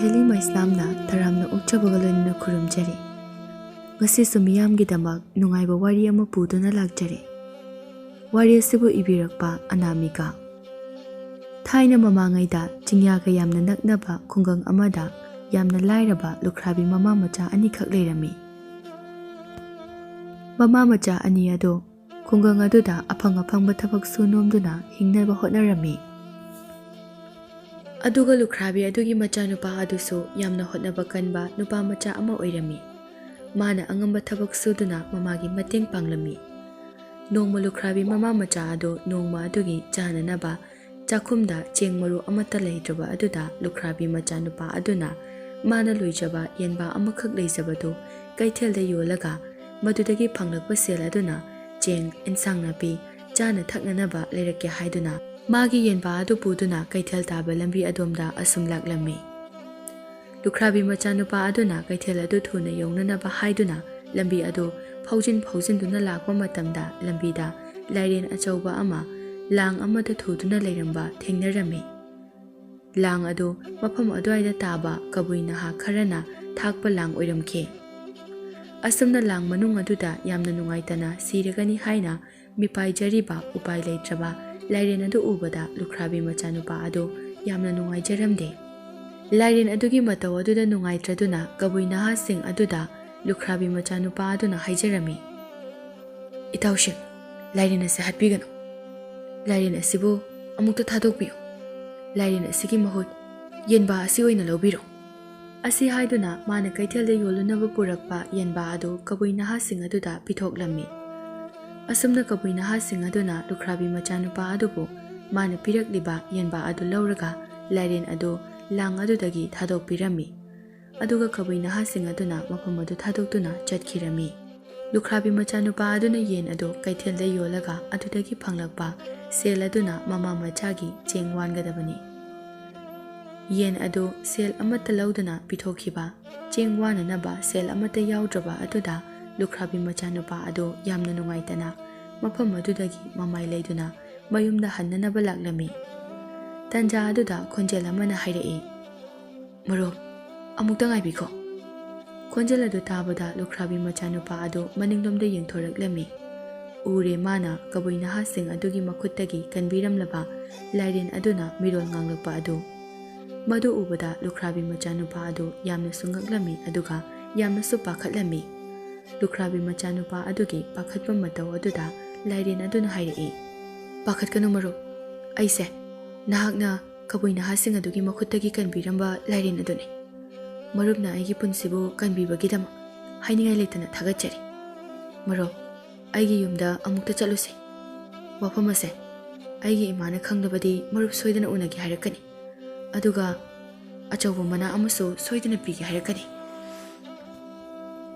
ꯁꯍꯦꯂꯤ ꯃꯩꯁꯅꯥꯝꯅ ꯇꯔꯥꯝꯅ ꯑꯣꯛꯆꯕꯒ ꯂꯣꯏꯅꯅ ꯈꯨꯔꯨꯝꯖꯔꯤ꯫ ꯉꯁꯤꯁꯨ ꯃꯤꯌꯥꯝꯒꯤꯗꯃꯛ ꯅꯨꯡꯉꯥꯏꯕ ꯋꯥꯔꯤ ꯑꯃ ꯄꯨꯗꯨꯅ ꯂꯥꯛꯆꯔꯤ꯫ ꯋꯥꯔꯤ ꯑꯁꯤꯕꯨ ꯏꯕꯤꯔꯛꯄ ꯑꯅꯥꯃꯤꯀꯥ꯫ ꯊꯥꯏꯅ ꯃꯃꯥꯡꯉꯩꯗ ꯆꯤꯡꯌꯥꯒ ꯌꯥꯝꯅ ꯅꯛꯅꯕ ꯈꯨꯡꯒꯪ ꯑꯃꯗ ꯌꯥꯝꯅ ꯂꯥꯏꯔꯕ ꯂꯨꯈ꯭ꯔꯥꯕꯤ ꯃꯃꯥ ꯃꯆꯥ ꯑꯅꯤꯈꯛ ꯂꯩꯔꯝꯃꯤ꯫ ꯃꯃꯥ ꯃꯆꯥ ꯑꯅꯤ ꯑꯗꯣ ꯈꯨꯡꯒꯪ ꯑꯗꯨꯗ ꯑꯐꯪ ꯑꯐꯪꯕ ꯊꯕꯛ ꯁꯨ ꯅꯣꯝꯗꯨꯅ ꯍꯤꯡꯅꯕ ꯍꯣꯠꯅꯔꯝꯃꯤ꯫ ꯑꯗꯨꯒ ꯂꯨꯈ꯭ꯔꯥꯕꯤ ꯑꯗꯨꯒꯤ ꯃꯆꯥꯅꯨꯄꯥ ꯑꯗꯨꯁꯨ ꯌꯥꯝꯅ ꯍꯣꯠꯅꯕ ꯀꯟꯕ ꯅꯨꯄꯥ ꯃꯆꯥ ꯑꯃ ꯑꯣꯏꯔꯝꯃꯤ꯫ ꯃꯥꯅ ꯑꯉꯝꯕ ꯊꯕꯛ ꯁꯨꯗꯨꯅ ꯃꯃꯥꯒꯤ ꯃꯇꯦꯡ ꯄꯥꯡꯂꯝꯃꯤ꯫ ꯅꯣꯡꯃ ꯂꯨꯈ꯭ꯔꯥꯕꯤ ꯃꯃꯥ ꯃꯆꯥ ꯑꯗꯨ ꯅꯣꯡꯃ ꯑꯗꯨꯒꯤ ꯆꯥꯅꯅꯕ ꯆꯥꯛꯈꯨꯝꯗ ꯆꯦꯡ ꯃꯔꯨ ꯑꯃꯠꯇ ꯂꯩꯇ꯭ꯔꯕ ꯑꯗꯨꯗ ꯂꯨꯈ꯭ꯔꯥꯕꯤ ꯃꯆꯥꯅꯨꯄꯥ ꯑꯗꯨꯅ ꯃꯥꯅ ꯂꯣꯏꯖꯕ ꯌꯦꯟꯕꯥ ꯑꯃꯈꯛ ꯂꯩꯖꯕꯗꯨ ꯀꯩꯊꯦꯜꯗ ꯌꯣꯜꯂꯒ ꯃꯗꯨꯗꯒꯤ ꯐꯪꯂꯛꯄ ꯁꯦꯜ ꯑꯗꯨꯅ ꯆꯦꯡ, ꯏꯟꯁꯥꯡ ꯅꯥꯄꯤ, ꯆꯥꯅ ꯊꯛꯅꯅꯕ ꯂꯩꯔꯛꯀꯦ ꯍꯥꯏꯗꯨꯅ ꯃꯥꯒꯤ ꯌꯦꯟꯕꯥ ꯑꯗꯨ ꯄꯨꯗꯨꯅ ꯀꯩꯊꯦꯜ ꯇꯥꯕ ꯂꯝꯕꯤ ꯑꯗꯣꯝꯗ ꯑꯁꯨꯝ ꯂꯥꯛꯂꯝꯃꯤ꯫ ꯂꯨꯈ꯭ꯔꯥꯕꯤ ꯃꯆꯥꯅꯨꯄꯥ ꯑꯗꯨꯅ ꯀꯩꯊꯦꯜ ꯑꯗꯨ ꯊꯨꯅ ꯌꯧꯅꯅꯕ ꯍꯥꯏꯗꯨꯅ ꯂꯝꯕꯤ ꯑꯗꯨ ꯐꯥꯎꯖꯤꯟꯗꯨꯅ ꯂꯥꯛꯄ ꯃꯇꯝꯗ ꯂꯝꯕꯤꯗ ꯂꯥꯏꯔꯦꯟ ꯑꯆꯧꯕ ꯑꯃ ꯂꯥꯡ ꯑꯃꯗ ꯊꯨꯗꯨꯅ ꯂꯩꯔꯝꯕ ꯊꯦꯡꯅꯔꯝꯃꯤ꯫ ꯂꯥꯡ ꯑꯗꯨ ꯃꯐꯝ ꯑꯗꯨꯋꯥꯏꯗ ꯇꯥꯕ ꯀꯕꯨꯏ ꯅꯍꯥ ꯈꯔꯅ ꯊꯥꯛꯄ ꯂꯥꯡ ꯑꯣꯏꯔꯝꯈꯤ꯫ ꯑꯁꯨꯝꯅ ꯂꯥꯡ ꯃꯅꯨꯡ ꯑꯗꯨꯗ ꯌꯥꯝꯅ ꯅꯨꯡꯉꯥꯏꯇꯅ ꯁꯤꯔꯒꯅꯤ ꯍꯥꯏꯅ ꯃꯤꯄꯥꯏꯖꯔꯤꯕ ꯎꯄꯥꯏ ꯂꯩꯇ꯭ꯔꯕ ꯂꯥꯏꯔꯦꯟ ꯑꯗꯨ ꯎꯕꯗ ꯂꯨꯈ꯭ꯔꯥꯕꯤ ꯃꯆꯥꯅꯨꯄꯥ ꯑꯗꯨ ꯌꯥꯝꯅ ꯅꯨꯡꯉꯥꯏꯖꯔꯝꯗꯦ꯫ ꯂꯥꯏꯔꯦꯟ ꯑꯗꯨꯒꯤ ꯃꯇꯧ ꯑꯗꯨꯗ ꯅꯨꯡꯉꯥꯏꯇ꯭ꯔꯗꯨꯅ ꯀꯕꯨꯏ ꯅꯍꯥꯁꯤꯡ ꯑꯗꯨꯗ ꯂꯨꯈ꯭ꯔꯥꯕꯤ ꯃꯆꯥꯅꯨꯄꯥ ꯑꯗꯨꯅ ꯍꯥꯏꯖꯔꯝꯃꯤ, "ꯏꯇꯥꯎꯁꯤꯡ, ꯂꯥꯏꯔꯦꯟ ꯑꯁꯤ ꯍꯥꯠꯄꯤꯒꯅꯨ꯫ ꯂꯥꯏꯔꯦꯟ ꯑꯁꯤꯕꯨ ꯑꯃꯨꯛꯇ ꯊꯥꯗꯣꯛꯄꯤꯌꯨ꯫ ꯂꯥꯏꯔꯦꯟ ꯑꯁꯤꯒꯤ ꯃꯍꯨꯠ ꯌꯦꯟꯕꯥ ꯑꯁꯤ ꯑꯣꯏꯅ ꯂꯧꯕꯤꯔꯣ"꯫ ꯑꯁꯤ ꯍꯥꯏꯗꯨꯅ ꯃꯥꯅ ꯀꯩꯊꯦꯜꯗ ꯌꯣꯜꯂꯨꯅꯕ ꯄꯨꯔꯛꯄ ꯌꯦꯟꯕꯥ ꯑꯗꯨ ꯀꯕꯨꯏ ꯅꯍꯥꯁꯤꯡ ꯑꯗꯨꯗ ꯄꯤꯊꯣꯛꯂꯝꯃꯤ꯫ ꯑꯁꯨꯝꯅ ꯀꯕꯨꯏ ꯅꯍꯥꯁꯤꯡ ꯑꯗꯨꯅ ꯂꯨꯈ꯭ꯔꯥꯕꯤ ꯃꯆꯥꯅꯨꯄꯥ ꯑꯗꯨꯕꯨ ꯃꯥꯅ ꯄꯤꯔꯛꯂꯤꯕ ꯌꯦꯟꯕꯥ ꯑꯗꯨ ꯂꯧꯔꯒ ꯂꯥꯏꯔꯦꯟ ꯑꯗꯨ ꯂꯥꯡ ꯑꯗꯨꯗꯒꯤ ꯊꯥꯗꯣꯛꯄꯤꯔꯝꯃꯤ꯫ ꯑꯗꯨꯒ ꯀꯕꯨꯏ ꯅꯍꯥꯁꯤꯡ ꯑꯗꯨꯅ ꯃꯐꯝ ꯑꯗꯨ ꯊꯥꯗꯣꯛꯇꯨꯅ ꯆꯠꯈꯤꯔꯝꯃꯤ꯫ ꯂꯨꯈ꯭ꯔꯥꯕꯤ ꯃꯆꯥꯅꯨꯄꯥ ꯑꯗꯨꯅ ꯌꯦꯟ ꯑꯗꯨ ꯀꯩꯊꯦꯜꯗ ꯌꯣꯜꯂꯒ ꯑꯗꯨꯗꯒꯤ ꯐꯪꯂꯛꯄ ꯁꯦꯜ ꯑꯗꯨꯅ ꯃꯃꯥ ꯃꯆꯥꯒꯤ ꯆꯦꯡ ꯋꯥꯟꯒꯗꯕꯅꯤ꯫ ꯌꯦꯟ ꯑꯗꯨ ꯁꯦꯜ ꯑꯃꯠꯇ ꯂꯧꯗꯅ ꯄꯤꯊꯣꯛꯈꯤꯕ ꯆꯦꯡ ꯋꯥꯅꯅꯕ ꯁꯦꯜ ꯑꯃꯠꯇ ꯌꯥꯎꯗ꯭ꯔꯕ ꯑꯗꯨꯗ ꯂꯨꯈ꯭ꯔꯥꯕꯤ ꯃꯆꯥꯅꯨꯄꯥ ꯑꯗꯨ ꯌꯥꯝꯅ ꯅꯨꯡꯉꯥꯏꯇꯅ ꯃꯐꯝ ꯑꯗꯨꯗꯒꯤ ꯃꯃꯥꯏ ꯂꯩꯗꯨꯅ ꯃꯌꯨꯝꯗ ꯍꯟꯅꯅꯕ ꯂꯥꯛꯂꯝꯃꯤ꯫ ꯇꯟꯖꯥ ꯑꯗꯨꯗ ꯈꯣꯟꯖꯦꯜ ꯑꯃꯅ ꯍꯥꯏꯔꯛꯏ, "ꯃꯔꯨꯞ, ꯑꯃꯨꯛꯇ ꯉꯥꯏꯕꯤꯈꯣ"꯫ ꯈꯣꯟꯖꯦꯜ ꯑꯗꯨ ꯇꯥꯕꯗ ꯂꯨꯈ꯭ꯔꯥꯕꯤ ꯃꯆꯥꯅꯨꯄꯥ ꯑꯗꯨ ꯃꯅꯤꯡꯂꯣꯝꯗ ꯌꯦꯡꯊꯣꯔꯛꯂꯝꯃꯤ꯫ ꯎꯔꯦ ꯃꯥꯅ ꯀꯕꯨꯏ ꯅꯍꯥꯁꯤꯡ ꯑꯗꯨꯒꯤ ꯃꯈꯨꯠꯇꯒꯤ ꯀꯟꯕꯤꯔꯝꯂꯕ ꯂꯥꯏꯔꯦꯟ ꯑꯗꯨꯅ ꯃꯤꯔꯣꯜ ꯉꯥꯡꯂꯛꯄ ꯑꯗꯨ꯫ ꯃꯗꯨ ꯎꯕꯗ ꯂꯨꯈ꯭ꯔꯥꯕꯤ ꯃꯆꯥꯅꯨꯄꯥ ꯑꯗꯨ ꯌꯥꯝꯅꯁꯨ ꯉꯛꯂꯝꯃꯤ ꯑꯗꯨꯒ ꯌꯥꯝꯅꯁꯨ ꯄꯥꯈꯠꯂꯝꯃꯤ꯫ ꯂꯨꯈ꯭ꯔꯥꯕꯤ ꯃꯆꯥꯅꯨꯄꯥ ꯑꯗꯨꯒꯤ ꯄꯥꯈꯠꯄ ꯃꯇꯧ ꯑꯗꯨꯗ ꯂꯥꯏꯔꯦꯟ ꯑꯗꯨꯅ ꯍꯥꯏꯔꯛꯏ, "ꯄꯥꯈꯠꯀꯅꯨ ꯃꯔꯨꯞ, ꯑꯩꯁꯦ ꯅꯍꯥꯛꯅ ꯀꯕꯨꯏ ꯅꯍꯥꯁꯤꯡ ꯑꯗꯨꯒꯤ ꯃꯈꯨꯠꯇꯒꯤ ꯀꯟꯕꯤꯔꯝꯕ ꯂꯥꯏꯔꯦꯟ ꯑꯗꯨꯅꯤ꯫ ꯃꯔꯨꯞꯅ ꯑꯩꯒꯤ ꯄꯨꯟꯁꯤꯕꯨ ꯀꯟꯕꯤꯕꯒꯤꯗꯃꯛ ꯍꯥꯏꯅꯤꯡꯉꯥꯏ ꯂꯩꯇꯅ ꯊꯥꯒꯠꯆꯔꯤ꯫ ꯃꯔꯨꯞ, ꯑꯩꯒꯤ ꯌꯨꯝꯗ ꯑꯃꯨꯛꯇ ꯆꯠꯂꯨꯁꯤ꯫ ꯋꯥꯐꯝ ꯑꯁꯦ ꯑꯩꯒꯤ ꯏꯃꯥꯅ ꯈꯪꯂꯕꯗꯤ ꯃꯔꯨꯞ ꯁꯣꯏꯗꯅ ꯎꯅꯒꯦ ꯍꯥꯏꯔꯛꯀꯅꯤ, ꯑꯗꯨꯒ ꯑꯆꯧꯕ ꯃꯅꯥ ꯑꯃꯁꯨ ꯁꯣꯏꯗꯅ ꯄꯤꯒꯦ ꯍꯥꯏꯔꯛꯀꯅꯤ"꯫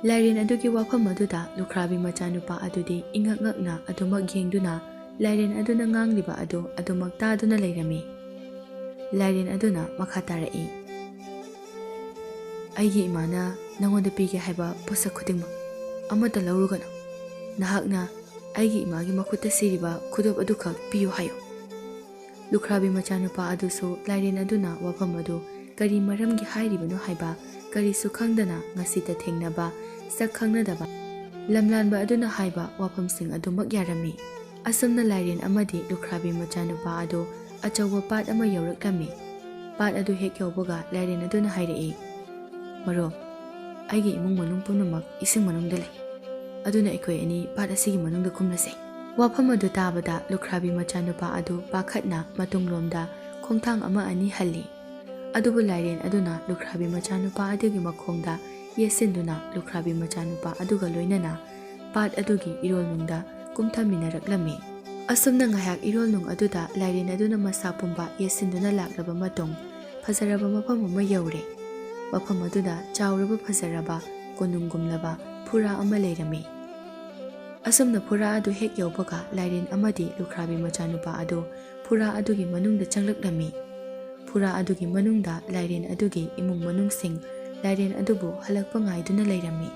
ꯂꯥꯏꯔꯦꯟ ꯑꯗꯨꯒꯤ ꯋꯥꯐꯝ ꯑꯗꯨꯗ ꯂꯨꯈ꯭ꯔꯥꯕꯤ ꯃꯆꯥꯅꯨꯄꯥ ꯑꯗꯨꯗꯤ ꯏꯉꯛ ꯉꯛꯅ ꯑꯗꯨꯃꯛ ꯌꯦꯡꯗꯨꯅ ꯂꯥꯏꯔꯦꯟ ꯑꯗꯨꯅ ꯉꯥꯡꯂꯤꯕ ꯑꯗꯨ ꯑꯗꯨꯃꯛ ꯇꯥꯗꯨꯅ ꯂꯩꯔꯝꯃꯤ꯫ ꯂꯥꯏꯔꯦꯟ ꯑꯗꯨꯅ ꯃꯈꯥ ꯇꯥꯔꯛꯏ, "ꯑꯩꯒꯤ ꯏꯃꯥꯅ ꯅꯉꯣꯟꯗ ꯄꯤꯒꯦ ꯍꯥꯏꯕ ꯄꯣꯠꯁꯛ ꯈꯨꯗꯤꯡꯃꯛ ꯑꯃꯠꯇ ꯂꯧꯔꯨꯒꯅꯨ꯫ ꯅꯍꯥꯛꯅ ꯑꯩꯒꯤ ꯏꯃꯥꯒꯤ ꯃꯈꯨꯠꯇ ꯁꯤꯔꯤꯕ ꯈꯨꯗꯣꯞ ꯑꯗꯨꯈꯛ ꯄꯤꯌꯨ ꯍꯥꯏꯌꯨ"꯫ ꯂꯨꯈ꯭ꯔꯥꯕꯤ ꯃꯆꯥꯅꯨꯄꯥ ꯑꯗꯨꯁꯨ ꯂꯥꯏꯔꯦꯟ ꯑꯗꯨꯅ ꯋꯥꯐꯝ ꯑꯗꯨ ꯀꯔꯤ ꯃꯔꯝꯒꯤ ꯍꯥꯏꯔꯤꯕꯅꯣ ꯍꯥꯏꯕ ꯀꯔꯤꯁꯨ ꯈꯪꯗꯅ ꯉꯁꯤꯇ ꯊꯦꯡꯅꯕ ꯁꯛ ꯈꯪꯅꯗꯕ ꯂꯝꯂꯥꯟꯕ ꯑꯗꯨꯅ ꯍꯥꯏꯕ ꯋꯥꯐꯝꯁꯤꯡ ꯑꯗꯨꯃꯛ ꯌꯥꯔꯝꯃꯤ꯫ ꯑꯁꯨꯝꯅ ꯂꯥꯏꯔꯦꯟ ꯑꯃꯗꯤ ꯂꯨꯈ꯭ꯔꯥꯕꯤ ꯃꯆꯥꯅꯨꯄꯥ ꯑꯗꯨ ꯑꯆꯧꯕ ꯄꯥꯠ ꯑꯃ ꯌꯧꯔꯛꯂꯝꯃꯤ꯫ ꯄꯥꯠ ꯑꯗꯨ ꯍꯦꯛ ꯌꯧꯕꯒ ꯂꯥꯏꯔꯦꯟ ꯑꯗꯨꯅ ꯍꯥꯏꯔꯛꯏ, "ꯃꯔꯨꯞ, ꯑꯩꯒꯤ ꯏꯃꯨꯡ ꯃꯅꯨꯡ ꯄꯨꯝꯅꯃꯛ ꯏꯁꯤꯡ ꯃꯅꯨꯡꯗ ꯂꯩ, ꯑꯗꯨꯅ ꯑꯩꯈꯣꯏ ꯑꯅꯤ ꯄꯥꯠ ꯑꯁꯤꯒꯤ ꯃꯅꯨꯡꯗ ꯀꯨꯝꯂꯁꯤ"꯫ ꯋꯥꯐꯝ ꯑꯗꯨ ꯇꯥꯕꯗ ꯂꯨꯈ꯭ꯔꯥꯕꯤ ꯃꯆꯥꯅꯨꯄꯥ ꯑꯗꯨ ꯄꯥꯈꯠꯅ ꯃꯇꯨꯡꯂꯣꯝꯗ ꯈꯣꯡꯊꯥꯡ ꯑꯃ ꯑꯅꯤ ꯍꯜꯂꯤ꯫ ꯑꯗꯨꯕꯨ ꯂꯥꯏꯔꯦꯟ ꯑꯗꯨꯅ ꯂꯨꯈ꯭ꯔꯥꯕꯤ ꯃꯆꯥꯅꯨꯄꯥ ꯑꯗꯨꯒꯤ ꯃꯈꯣꯡꯗ ꯌꯦꯠꯁꯤꯟꯗꯨꯅ ꯂꯨꯈ꯭ꯔꯥꯕꯤ ꯃꯆꯥꯅꯨꯄా ꯑꯗꯨꯒ ꯂꯣꯏꯅꯅ ꯄꯥꯠ ꯑꯗꯨꯒꯤ ꯏꯔꯣꯜꯅꯨꯡꯗ ꯀꯨꯝꯊꯃꯤꯟꯅꯔꯛꯂꯝꯃꯤ꯫ ꯑꯁꯨꯝꯅ ꯉꯥꯏꯍꯥꯛ ꯏꯔꯣꯜꯅꯨꯡ ꯑꯗꯨꯗ ꯂꯥꯏꯔꯦꯟ ꯑꯗꯨꯅ ꯃꯁꯥ ꯄꯨꯝꯕ ꯌꯦꯠꯁꯤꯟꯗꯨꯅ ꯂꯥꯛꯂꯕ ꯃꯇꯨꯡ ꯐꯖꯔꯕ ꯃꯐꯝ ꯑꯃ ꯌꯧꯔꯦ꯫ ꯃꯐꯝ ꯑꯗꯨꯗ ꯆꯥꯎꯔꯕ ꯐꯖꯔꯕ ꯀꯣꯅꯨꯡꯒꯨꯝꯂꯕ ꯐꯨꯔꯥ ꯑꯃ ꯂꯩꯔꯝꯃꯤ꯫ ꯑꯁꯨꯝꯅ ꯐꯨꯔꯥ ꯑꯗꯨ ꯍꯦꯛ ꯌꯧꯕꯒ ꯂꯥꯏꯔꯦꯟ ꯑꯃꯗꯤ ꯂꯨꯈ꯭ꯔꯥꯕꯤ ꯃꯆꯥꯅꯨꯄా ꯑꯗꯨ ꯐꯨꯔꯥ ꯑꯗꯨꯒꯤ ꯃꯅꯨꯡꯗ ꯆꯪꯂꯛꯂꯝꯃꯤ꯫ ꯐꯨꯔꯥ ꯑꯗꯨꯒꯤ ꯃꯅꯨꯡꯗ ꯂꯥꯏꯔꯦꯟ ꯑꯗꯨꯒꯤ ꯏꯃꯨꯡ ꯃꯅꯨꯡꯁꯤꯡ ꯂꯥꯏꯔꯦꯟ ꯑꯗꯨꯕꯨ ꯍꯜꯂꯛꯄ ꯉꯥꯏꯗꯨꯅ ꯂꯩꯔꯝꯃꯤ꯫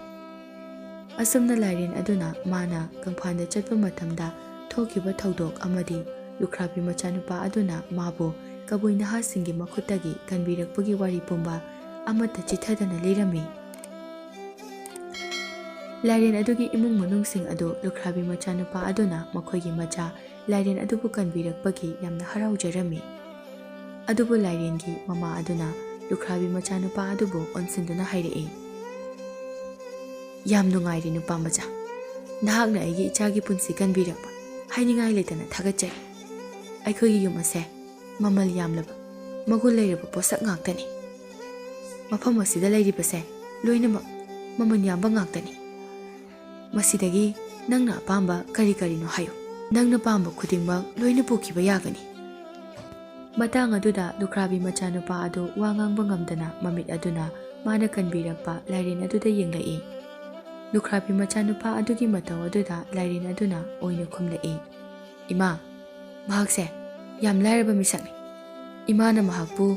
ꯑꯁꯨꯝꯅ ꯂꯥꯏꯔꯦꯟ ꯑꯗꯨꯅ ꯃꯥꯅ ꯀꯪꯐꯥꯟꯗ ꯆꯠꯄ ꯃꯇꯝꯗ ꯊꯣꯛꯈꯤꯕ ꯊꯧꯗꯣꯛ ꯑꯃꯗꯤ ꯂꯨꯈ꯭ꯔꯥꯕꯤ ꯃꯆꯥꯅꯨꯄꯥ ꯑꯗꯨꯅ ꯃꯥꯕꯨ ꯀꯕꯨꯏ ꯅꯍꯥꯁꯤꯡꯒꯤ ꯃꯈꯨꯠꯇꯒꯤ ꯀꯟꯕꯤꯔꯛꯄꯒꯤ ꯋꯥꯔꯤ ꯄꯨꯝꯕ ꯑꯃꯠꯇ ꯆꯤꯊꯗꯅ ꯂꯩꯔꯝꯃꯤ꯫ ꯂꯥꯏꯔꯦꯟ ꯑꯗꯨꯒꯤ ꯏꯃꯨꯡ ꯃꯅꯨꯡꯁꯤꯡ ꯑꯗꯨ ꯂꯨꯈ꯭ꯔꯥꯕꯤ ꯃꯆꯥꯅꯨꯄꯥ ꯑꯗꯨꯅ ꯃꯈꯣꯏꯒꯤ ꯃꯆꯥ ꯂꯥꯏꯔꯦꯟ ꯑꯗꯨꯕꯨ ꯀꯟꯕꯤꯔꯛꯄꯒꯤ ꯌꯥꯝꯅ ꯍꯔꯥꯎꯖꯔꯝꯃꯤ꯫ ꯑꯗꯨꯕꯨ ꯂꯥꯏꯔꯦꯟꯒꯤ ꯃꯃꯥ ꯑꯗꯨꯅ ꯂꯨꯈ꯭ꯔꯥꯕꯤ ꯃꯆꯥꯅꯨꯄꯥ ꯑꯗꯨꯕꯨ ꯑꯣꯟꯁꯤꯟꯗꯨꯅ ꯍꯥꯏꯔꯛꯏ, "ꯌꯥꯝ ꯅꯨꯡꯉꯥꯏꯔꯦ ꯅꯨꯄꯥ ꯃꯆꯥ, ꯅꯍꯥꯛꯅ ꯑꯩꯒꯤ ꯏꯆꯥꯒꯤ ꯄꯨꯟꯁꯤ ꯀꯟꯕꯤꯔꯛꯄ ꯍꯥꯏꯅꯤꯡꯉꯥꯏ ꯂꯩꯇꯅ ꯊꯥꯒꯠꯆꯔꯤ꯫ ꯑꯩꯈꯣꯏꯒꯤ ꯌꯨꯝ ꯑꯁꯦ ꯃꯃꯜ ꯌꯥꯝꯂꯕ ꯃꯒꯨꯟ ꯂꯩꯔꯕ ꯄꯣꯠꯁꯛ ꯉꯥꯛꯇꯅꯤ꯫ ꯃꯐꯝ ꯑꯁꯤꯗ ꯂꯩꯔꯤꯕꯁꯦ ꯂꯣꯏꯅꯃꯛ ꯃꯃꯜ ꯌꯥꯝꯕ ꯉꯥꯛꯇꯅꯤ꯫ ꯃꯁꯤꯗꯒꯤ ꯅꯪꯅ ꯑꯄꯥꯝꯕ ꯀꯔꯤ ꯀꯔꯤꯅꯣ ꯍꯥꯏꯌꯨ, ꯅꯪꯅ ꯄꯥꯝꯕ ꯈꯨꯗꯤꯡꯃꯛ ꯂꯣꯏꯅ ꯄꯨꯈꯤꯕ ꯌꯥꯒꯅꯤ"꯫ ꯃꯇꯥꯡ ꯑꯗꯨꯗ ꯂꯨꯈ꯭ꯔꯥꯕꯤ ꯃꯆꯥꯅꯨꯄꯥ ꯑꯗꯨ ꯋꯥ ꯉꯥꯡꯕ ꯉꯝꯗꯅ ꯃꯃꯤꯠ ꯑꯗꯨꯅ ꯃꯥꯅ ꯀꯟꯕꯤꯔꯛꯄ ꯂꯥꯏꯔꯦꯟ ꯑꯗꯨꯗ ꯌꯦꯡꯂꯛꯏ꯫ ꯂꯨꯈ꯭ꯔꯥꯕꯤ ꯃꯆꯥꯅꯨꯄꯥ ꯑꯗꯨꯒꯤ ꯃꯇꯧ ꯑꯗꯨꯗ ꯂꯥꯏꯔꯦꯟ ꯑꯗꯨꯅ ꯑꯣꯏꯅ ꯈꯨꯝꯂꯛꯏ, "ꯏꯃꯥ, ꯃꯍꯥꯛꯁꯦ ꯌꯥꯝ ꯂꯥꯏꯔꯕ ꯃꯤꯁꯛꯅꯤ꯫ ꯏꯃꯥꯅ ꯃꯍꯥꯛꯄꯨ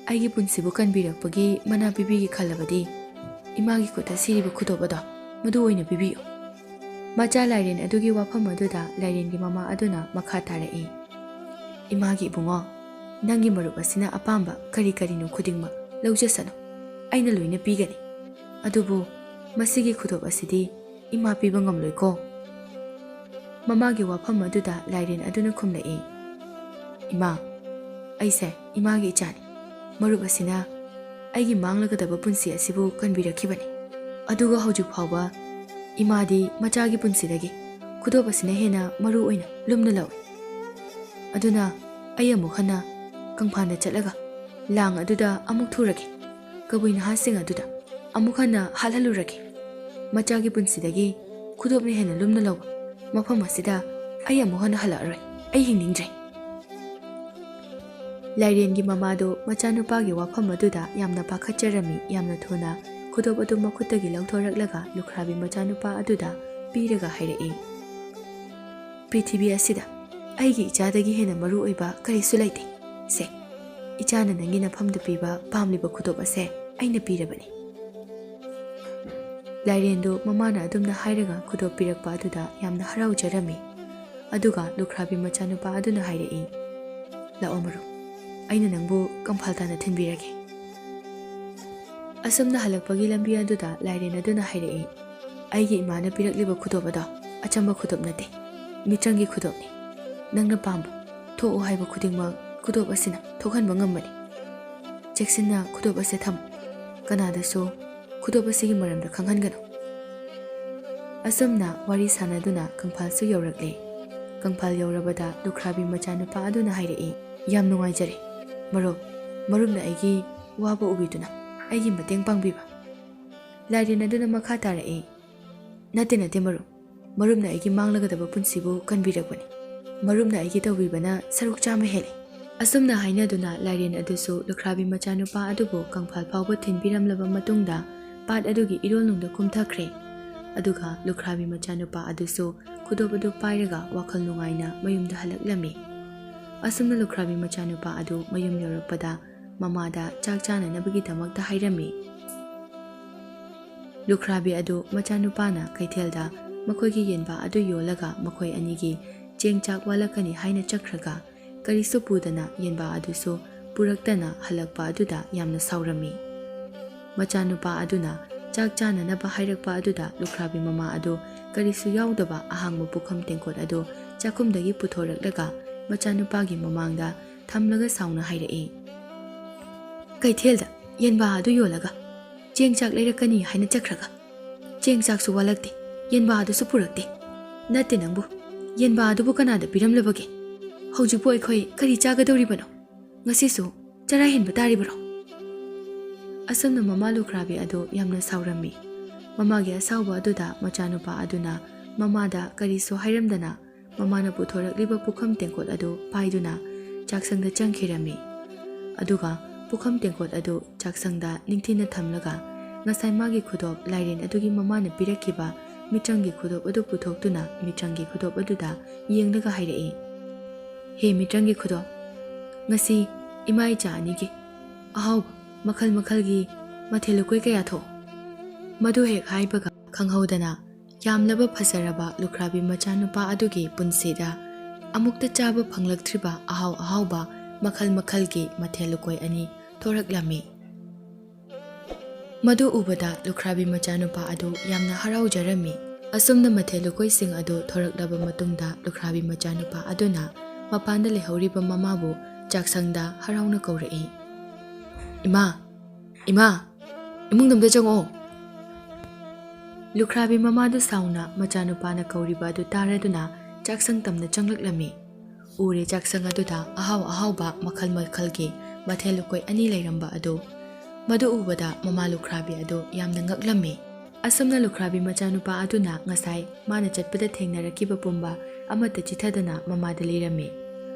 ꯑꯩꯒꯤ ꯄꯨꯟꯁꯤꯕꯨ ꯀꯟꯕꯤꯔꯛꯄꯒꯤ ꯃꯅꯥ ꯄꯤꯕꯤꯒꯦ ꯈꯜꯂꯕꯗꯤ ꯏꯃꯥꯒꯤ ꯈꯨꯠꯇ ꯁꯤꯔꯤꯕ ꯈꯨꯗꯣꯞ ꯑꯗꯣ ꯃꯗꯨ ꯑꯣꯏꯅ ꯄꯤꯕꯤꯌꯨ"꯫ ꯃꯆꯥ ꯂꯥꯏꯔꯦꯟ ꯑꯗꯨꯒꯤ ꯋꯥꯐꯝ ꯑꯗꯨꯗ ꯂꯥꯏꯔꯦꯟꯒꯤ ꯃꯃꯥ ꯑꯗꯨꯅ ꯃꯈꯥ ꯇꯥꯔꯛꯏ, "ꯏꯃꯥꯒꯤ ꯏꯕꯨꯡꯉꯣ, ꯅꯪꯒꯤ ꯃꯔꯨꯞ ꯑꯁꯤꯅ ꯑꯄꯥꯝꯕ ꯀꯔꯤ ꯀꯔꯤꯅꯣ ꯈꯨꯗꯤꯡꯃꯛ ꯂꯧꯖꯁꯅꯨ, ꯑꯩꯅ ꯂꯣꯏꯅ ꯄꯤꯒꯅꯤ꯫ ꯑꯗꯨꯕꯨ ꯃꯁꯤꯒꯤ ꯈꯨꯗꯣꯞ ꯑꯁꯤꯗꯤ ꯏꯃꯥ ꯄꯤꯕ ꯉꯝꯂꯣꯏꯀꯣ"꯫ ꯃꯃꯥꯒꯤ ꯋꯥꯐꯝ ꯑꯗꯨꯗ ꯂꯥꯏꯔꯦꯟ ꯑꯗꯨꯅ ꯈꯨꯝꯂꯛꯏ, "ꯏꯃꯥ, ꯑꯩꯁꯦ ꯏꯃꯥꯒꯤ ꯏꯆꯥꯅꯤ꯫ ꯃꯔꯨꯞ ꯑꯁꯤꯅ ꯑꯩꯒꯤ ꯃꯥꯡꯂꯒꯗꯕ ꯄꯨꯟꯁꯤ ꯑꯁꯤꯕꯨ ꯀꯟꯕꯤꯔꯛꯈꯤꯕꯅꯤ꯫ ꯑꯗꯨꯒ ꯍꯧꯖꯤꯛ ꯐꯥꯎꯕ ꯏꯃꯥꯗꯤ ꯃꯆꯥꯒꯤ ꯄꯨꯟꯁꯤꯗꯒꯤ ꯈꯨꯗꯣꯞ ꯑꯁꯤꯅ ꯍꯦꯟꯅ ꯃꯔꯨ ꯑꯣꯏꯅ ꯂꯨꯝꯅ ꯂꯧꯏ꯫ ꯑꯗꯨꯅ ꯑꯩ ꯑꯃꯨꯛ ꯍꯟꯅ ꯀꯪꯐꯥꯟꯗ ꯆꯠꯂꯒ ꯂꯥꯡ ꯑꯗꯨꯗ ꯑꯃꯨꯛ ꯊꯨꯔꯒꯦ, ꯀꯕꯨꯏ ꯅꯍꯥꯁꯤꯡ ꯑꯗꯨꯗ ꯑꯃꯨꯛ ꯍꯟꯅ ꯍꯥꯠꯍꯜꯂꯨꯔꯒꯦ꯫ ꯃꯆꯥꯒꯤ ꯄꯨꯟꯁꯤꯗꯒꯤ ꯈꯨꯗꯣꯞꯅ ꯍꯦꯟꯅ ꯂꯨꯝꯅ ꯂꯧꯕ ꯃꯐꯝ ꯑꯁꯤꯗ ꯑꯩ ꯑꯃꯨꯛ ꯍꯟꯅ ꯍꯜꯂꯛꯑꯔꯣꯏ, ꯑꯩ ꯍꯤꯡꯅꯤꯡꯗ꯭ꯔꯦ"꯫ ꯂꯥꯏꯔꯦꯟꯒꯤ ꯃꯃꯥꯗꯣ ꯃꯆꯥꯅꯨꯄꯥꯒꯤ ꯋꯥꯐꯝ ꯑꯗꯨꯗ ꯌꯥꯝꯅ ꯄꯥꯈꯠꯆꯔꯝꯃꯤ꯫ ꯌꯥꯝꯅ ꯊꯨꯅ ꯈꯨꯗꯣꯞ ꯑꯗꯨ ꯃꯈꯨꯠꯇꯒꯤ ꯂꯧꯊꯣꯔꯛꯂꯒ ꯂꯨꯈ꯭ꯔꯥꯕꯤ ꯃꯆꯥꯅꯨꯄꯥ ꯑꯗꯨꯗ ꯄꯤꯔꯒ ꯍꯥꯏꯔꯛꯏ, "ꯄ꯭ꯔꯤꯊꯤꯕꯤ ꯑꯁꯤꯗ ꯑꯩꯒꯤ ꯏꯆꯥꯗꯒꯤ ꯍꯦꯟꯅ ꯃꯔꯨ ꯑꯣꯏꯕ ꯀꯔꯤꯁꯨ ꯂꯩꯇꯦ꯫ ꯁꯦ, ꯏꯆꯥꯅ ꯅꯪꯒꯤ ꯅꯐꯝꯗ ꯄꯤꯕ ꯄꯥꯝꯂꯤꯕ ꯈꯨꯗꯣꯞ ꯑꯁꯦ ꯑꯩꯅ ꯄꯤꯔꯕꯅꯤ"꯫ ꯂꯥꯏꯔꯦꯟꯗꯨ ꯃꯃꯥꯅ ꯑꯗꯨꯝꯅ ꯍꯥꯏꯔꯒ ꯈꯨꯗꯣꯞ ꯄꯤꯔꯛꯄ ꯑꯗꯨꯗ ꯌꯥꯝꯅ ꯍꯔꯥꯎꯖꯔꯝꯃꯤ꯫ ꯑꯗꯨꯒ ꯂꯨꯈ꯭ꯔꯥꯕꯤ ꯃꯆꯥꯅꯨꯄꯥ ꯑꯗꯨꯅ ꯍꯥꯏꯔꯛꯏ, "ꯂꯥꯛꯑꯣ ꯃꯔꯨꯞ, ꯑꯩꯅ ꯅꯪꯕꯨ ꯀꯪꯐꯥꯜ ꯇꯥꯅ ꯊꯤꯟꯕꯤꯔꯒꯦ"꯫ ꯑꯁꯨꯝꯅ ꯍꯜꯂꯛꯄꯒꯤ ꯂꯝꯕꯤ ꯑꯗꯨꯗ ꯂꯥꯏꯔꯦꯟ ꯑꯗꯨꯅ ꯍꯥꯏꯔꯛꯏ, "ꯑꯩꯒꯤ ꯏꯃꯥꯅ ꯄꯤꯔꯛꯂꯤꯕ ꯈꯨꯗꯣꯞ ꯑꯗꯣ ꯑꯆꯝꯕ ꯈꯨꯗꯣꯞ ꯅꯠꯇꯦ, ꯃꯤꯇ꯭ꯔꯪꯒꯤ ꯈꯨꯗꯣꯞꯅꯤ꯫ ꯅꯪꯅ ꯄꯥꯝꯕ ꯊꯣꯛꯎ ꯍꯥꯏꯕ ꯈꯨꯗꯤꯡꯃꯛ ꯈꯨꯗꯣꯞ ꯑꯁꯤꯅ ꯊꯣꯛꯍꯟꯕ ꯉꯝꯕꯅꯤ꯫ ꯆꯦꯛꯁꯤꯟꯅ ꯈꯨꯗꯣꯞ ꯑꯁꯤ ꯊꯝꯃꯨ, ꯀꯅꯥꯗꯁꯨ ꯈꯨꯗꯣꯞ ꯑꯁꯤꯒꯤ ꯃꯔꯝꯗ ꯈꯪꯍꯟꯒꯅꯨ"꯫ ꯑꯁꯨꯝꯅ ꯋꯥꯔꯤ ꯁꯥꯟꯅꯗꯨꯅ ꯀꯪꯐꯥꯜꯁꯨ ꯌꯧꯔꯛꯂꯦ꯫ ꯀꯪꯐꯥꯜ ꯌꯧꯔꯕꯗ ꯂꯨꯈ꯭ꯔꯥꯕꯤ ꯃꯆꯥꯅꯨꯄꯥ ꯑꯗꯨꯅ ꯍꯥꯏꯔꯛꯏ, "ꯌꯥꯝ ꯅꯨꯡꯉꯥꯏꯖꯔꯦ ꯃꯔꯨꯞꯅ ꯑꯩꯒꯤ ꯋꯥꯕ ꯎꯕꯤꯗꯨꯅ ꯑꯩꯒꯤ ꯃꯇꯦꯡ ꯄꯥꯡꯕꯤꯕ"꯫ ꯂꯥꯏꯔꯦꯟ ꯑꯗꯨꯅ ꯃꯈꯥ ꯇꯥꯔꯛꯏ, "ꯅꯠꯇꯦ ꯃꯔꯨꯞꯅ ꯑꯩꯒꯤ ꯃꯥꯡꯂꯒꯗꯕ ꯄꯨꯟꯁꯤꯕꯨ ꯀꯟꯕꯤꯔꯛꯄꯅꯤ꯫ ꯃꯔꯨꯞꯅ ꯑꯩꯒꯤ ꯇꯧꯕꯤꯕꯅ ꯁꯔꯨꯛ 100 ꯍꯦꯜꯂꯤ"꯫ ꯑꯁꯨꯝꯅ ꯍꯥꯏꯅꯗꯨꯅ ꯂꯥꯏꯔꯦꯟ ꯑꯗꯨꯁꯨ ꯂꯨꯈ꯭ꯔꯥꯕꯤ ꯃꯆꯥꯅꯨꯄꯥ ꯑꯗꯨꯕꯨ ꯀꯪꯐꯥꯜ ꯐꯥꯎꯕ ꯊꯤꯟꯕꯤꯔꯝꯂꯕ ꯃꯇꯨꯡꯗ ꯄꯥꯠ ꯑꯗꯨꯒꯤ ꯏꯔꯣꯜꯅꯨꯡꯗ ꯀꯨꯝꯊꯈ꯭ꯔꯦ꯫ ꯑꯗꯨꯒ ꯂꯨꯈ꯭ꯔꯥꯕꯤ ꯃꯆꯥꯅꯨꯄా ꯑꯗꯨꯁꯨ ꯈꯨꯗꯣꯞ ꯑꯗꯨ パꯏꯔꯒ ꯋꯥꯈꯜ ꯅꯨꯡꯉꯥꯏꯅ ꯃꯌꯨꯝꯗ ꯍꯜꯂꯛꯂꯝꯃꯤ꯫ ꯑꯁꯨꯝꯅ ꯂꯨꯈ꯭ꯔꯥꯕꯤ ꯃꯆꯥꯅꯨꯄꯥ ꯑꯗꯨ ꯃꯌꯨꯝ ꯌꯧꯔꯛꯄꯗ ꯃꯃꯥꯗ ꯆꯥꯛ ꯆꯥꯅꯅꯕꯒꯤꯗꯃꯛꯇ ꯍꯥꯏꯔꯝꯃꯤ꯫ ꯂꯨꯈ꯭ꯔꯥꯕꯤ ꯑꯗꯨ ꯃꯆꯥꯅꯨꯄꯥꯅ ꯀꯩꯊꯦꯜꯗ ꯃꯈꯣꯏꯒꯤ ꯌꯦꯟꯕꯥ ꯑꯗꯨ ꯌꯣꯜꯂꯒ ꯃꯈꯣꯏ ꯑꯅꯤꯒꯤ ꯆꯦꯡ ꯆꯥꯛ ꯋꯥꯠꯂꯛꯀꯅꯤ ꯍꯥꯏꯅ ꯆꯠꯈ꯭ꯔꯒ ꯀꯔꯤꯁꯨ ꯄꯨꯗꯅ ꯌꯦꯟꯕꯥ ꯑꯗꯨꯁꯨ ꯄꯨꯔꯛꯇꯅ ꯍꯜꯂꯛꯄ ꯑꯗꯨꯗ ꯌꯥꯝꯅ ꯁꯥꯎꯔꯝꯃꯤ꯫ ꯃꯆꯥꯅꯨꯄꯥ ꯑꯗꯨꯅ ꯆꯥꯛ ꯆꯥꯅꯅꯕ ꯍꯥꯏꯔꯛꯄ ꯑꯗꯨꯗ ꯂꯨꯈ꯭ꯔꯥꯕꯤ ꯃꯃꯥ ꯑꯗꯨ ꯀꯔꯤꯁꯨ ꯌꯥꯎꯗꯕ ꯑꯍꯥꯡꯕ ꯄꯨꯈꯝ ꯇꯦꯡꯀꯣꯠ ꯑꯗꯨ ꯆꯥꯛꯈꯨꯝꯗꯒꯤ ꯄꯨꯊꯣꯔꯛꯂꯒ ꯃꯆꯥꯅꯨꯄꯥꯒꯤ ꯃꯃꯥꯡꯗ ꯊꯝꯂꯒ ꯁꯥꯎꯅ ꯍꯥꯏꯔꯛꯏ, "ꯀꯩꯊꯦꯜꯗ ꯌꯦꯟꯕꯥ ꯑꯗꯨ ꯌꯣꯜꯂꯒ ꯆꯦꯡ ꯆꯥꯛ ꯂꯩꯔꯛꯀꯅꯤ ꯍꯥꯏꯅ ꯆꯠꯈ꯭ꯔꯒ ꯆꯦꯡ ꯆꯥꯛꯁꯨ ꯋꯥꯠꯂꯛꯇꯦ, ꯌꯦꯟꯕꯥ ꯑꯗꯨꯁꯨ ꯄꯨꯔꯛꯇꯦ꯫ ꯅꯠꯇꯦ ꯅꯪꯕꯨ ꯌꯦꯟꯕꯥ ꯑꯗꯨꯕꯨ ꯀꯅꯥꯗ ꯄꯤꯔꯝꯂꯕꯒꯦ? ꯍꯧꯖꯤꯛꯄꯨ ꯑꯩꯈꯣꯏ ꯀꯔꯤ ꯆꯥꯒꯗꯧꯔꯤꯕꯅꯣ? ꯉꯁꯤꯁꯨ ꯆꯔꯥ ꯍꯦꯟꯕ ꯇꯥꯔꯤꯕꯔꯣ?" ꯑꯁꯨꯝꯅ ꯃꯃꯥ ꯂꯨꯈ꯭ꯔꯥꯕꯤ ꯑꯗꯨ ꯌꯥꯝꯅ ꯁꯥꯎꯔꯝꯃꯤ꯫ ꯃꯃꯥꯒꯤ ꯑꯁꯥꯎꯕ ꯑꯗꯨꯗ ꯃꯆꯥꯅꯨꯄꯥ ꯑꯗꯨꯅ ꯃꯃꯥꯗ ꯀꯔꯤꯁꯨ ꯍꯥꯏꯔꯝꯗꯅ ꯃꯃꯥꯅ ꯄꯨꯊꯣꯔꯛꯂꯤꯕ ꯄꯨꯈꯝ ꯇꯦꯡꯀꯣꯠ ꯑꯗꯨ ꯄꯥꯏꯗꯨꯅ ꯆꯥꯛꯁꯪꯗ ꯆꯪꯈꯤꯔꯝꯃꯤ꯫ ꯑꯗꯨꯒ ꯄꯨꯈꯝ ꯇꯦꯡꯀꯣꯠ ꯑꯗꯨ ꯆꯥꯛꯁꯪꯗ ꯅꯤꯡꯊꯤꯅ ꯊꯝꯂꯒ ꯉꯁꯥꯏ ꯃꯥꯒꯤ ꯈꯨꯗꯣꯞ ꯂꯥꯏꯔꯦꯟ ꯑꯗꯨꯒꯤ ꯃꯃꯥꯅ ꯄꯤꯔꯛꯈꯤꯕ ꯃꯤꯇ꯭ꯔꯪꯒꯤ ꯈꯨꯗꯣꯞ ꯑꯗꯨ ꯄꯨꯊꯣꯛꯇꯨꯅ ꯃꯤꯇ꯭ꯔꯪꯒꯤ ꯈꯨꯗꯣꯞ ꯑꯗꯨꯗ ꯌꯦꯡꯂꯒ ꯍꯥꯏꯔꯛꯏ, "ꯍꯦ ꯃꯤꯇ꯭ꯔꯪꯒꯤ ꯈꯨꯗꯣꯞ, ꯉꯁꯤ ꯏꯃꯥ ꯏꯆꯥ ꯑꯅꯤꯒꯤ ꯑꯍꯥꯎꯕ ꯃꯈꯜ ꯃꯈꯜꯒꯤ ꯃꯊꯦꯜ ꯂꯨꯀꯣꯏ ꯀꯌꯥ ꯊꯣꯛꯎ"꯫ ꯃꯗꯨ ꯍꯦꯛ ꯍꯥꯏꯕꯒ ꯈꯪꯍꯧꯗꯅ ꯌꯥꯝꯂꯕ ꯐꯖꯔꯕ ꯂꯨꯈ꯭ꯔꯥꯕꯤ ꯃꯆꯥꯅꯨꯄꯥ ꯑꯗꯨꯒꯤ ꯄꯨꯟꯁꯤꯗ ꯑꯃꯨꯛꯇ ꯆꯥꯕ ꯐꯪꯂꯛꯇ꯭ꯔꯤꯕ ꯑꯍꯥꯎ ꯑꯍꯥꯎꯕ ꯃꯈꯜ ꯃꯈꯜꯒꯤ ꯃꯊꯦꯜ ꯂꯨꯀꯣꯏ 2 ꯊꯣꯔꯛꯂꯝꯃꯤ꯫ ꯃꯗꯨ ꯎꯕꯗ ꯂꯨꯈ꯭ꯔꯥꯕꯤ ꯃꯆꯥꯅꯨꯄꯥ ꯑꯗꯨ ꯌꯥꯝꯅ ꯍꯔꯥꯎꯖꯔꯝꯃꯤ꯫ ꯑꯁꯨꯝꯅ ꯃꯊꯦꯜ ꯂꯨꯀꯣꯏꯁꯤꯡ ꯑꯗꯨ ꯊꯣꯔꯛꯂꯕ ꯃꯇꯨꯡꯗ ꯂꯨꯈ꯭ꯔꯥꯕꯤ ꯃꯆꯥꯅꯨꯄꯥ ꯑꯗꯨꯅ ꯃꯄꯥꯟꯗ ꯂꯩꯍꯧꯔꯤꯕ ꯃꯃꯥꯕꯨ ꯆꯥꯛꯁꯪꯗ ꯍꯔꯥꯎꯅ ꯀꯧꯔꯛꯏ꯫ "ꯏꯃꯥ, ꯏꯃꯥ, ꯏꯃꯨꯡꯗ ꯑꯝꯇ ꯆꯪꯉꯛꯑꯣ!" ꯂꯨꯈ꯭ꯔꯥꯕꯤ ꯃꯃꯥꯗꯨ ꯁꯥꯎꯅ ꯃꯆꯥꯅꯨꯄꯥꯅ ꯀꯧꯔꯤꯕ ꯑꯗꯨ ꯇꯥꯔꯗꯨꯅ ꯆꯥꯛꯁꯪ ꯇꯝꯅ ꯆꯪꯂꯛꯂꯝꯃꯤ꯫ ꯎꯔꯦ ꯆꯥꯛꯁꯪ ꯑꯗꯨꯗ ꯑꯍꯥꯎ-ꯑꯍꯥꯎꯕ ꯃꯈꯜ-ꯃꯈꯜꯒꯤ ꯃꯊꯦꯜ ꯂꯨꯀꯣꯏ 2 ꯂꯩꯔꯝꯕ ꯑꯗꯨ꯫ ꯃꯗꯨ ꯎꯕꯗ ꯃꯃꯥ ꯂꯨꯈ꯭ꯔꯥꯕꯤ ꯑꯗꯨ ꯌꯥꯝꯅ ꯉꯛꯂꯝꯃꯤ꯫ ꯑꯁꯨꯝꯅ ꯂꯨꯈ꯭ꯔꯥꯕꯤ ꯃꯆꯥꯅꯨꯄꯥ ꯑꯗꯨꯅ ꯉꯁꯥꯏ ꯃꯥꯅ ꯆꯠꯄꯗ ꯊꯦꯡꯅꯔꯛꯈꯤꯕ ꯄꯨꯝꯕ ꯑꯃꯠꯇ ꯆꯤꯊꯗꯅ ꯃꯃꯥꯗ ꯂꯤꯔꯝꯃꯤ꯫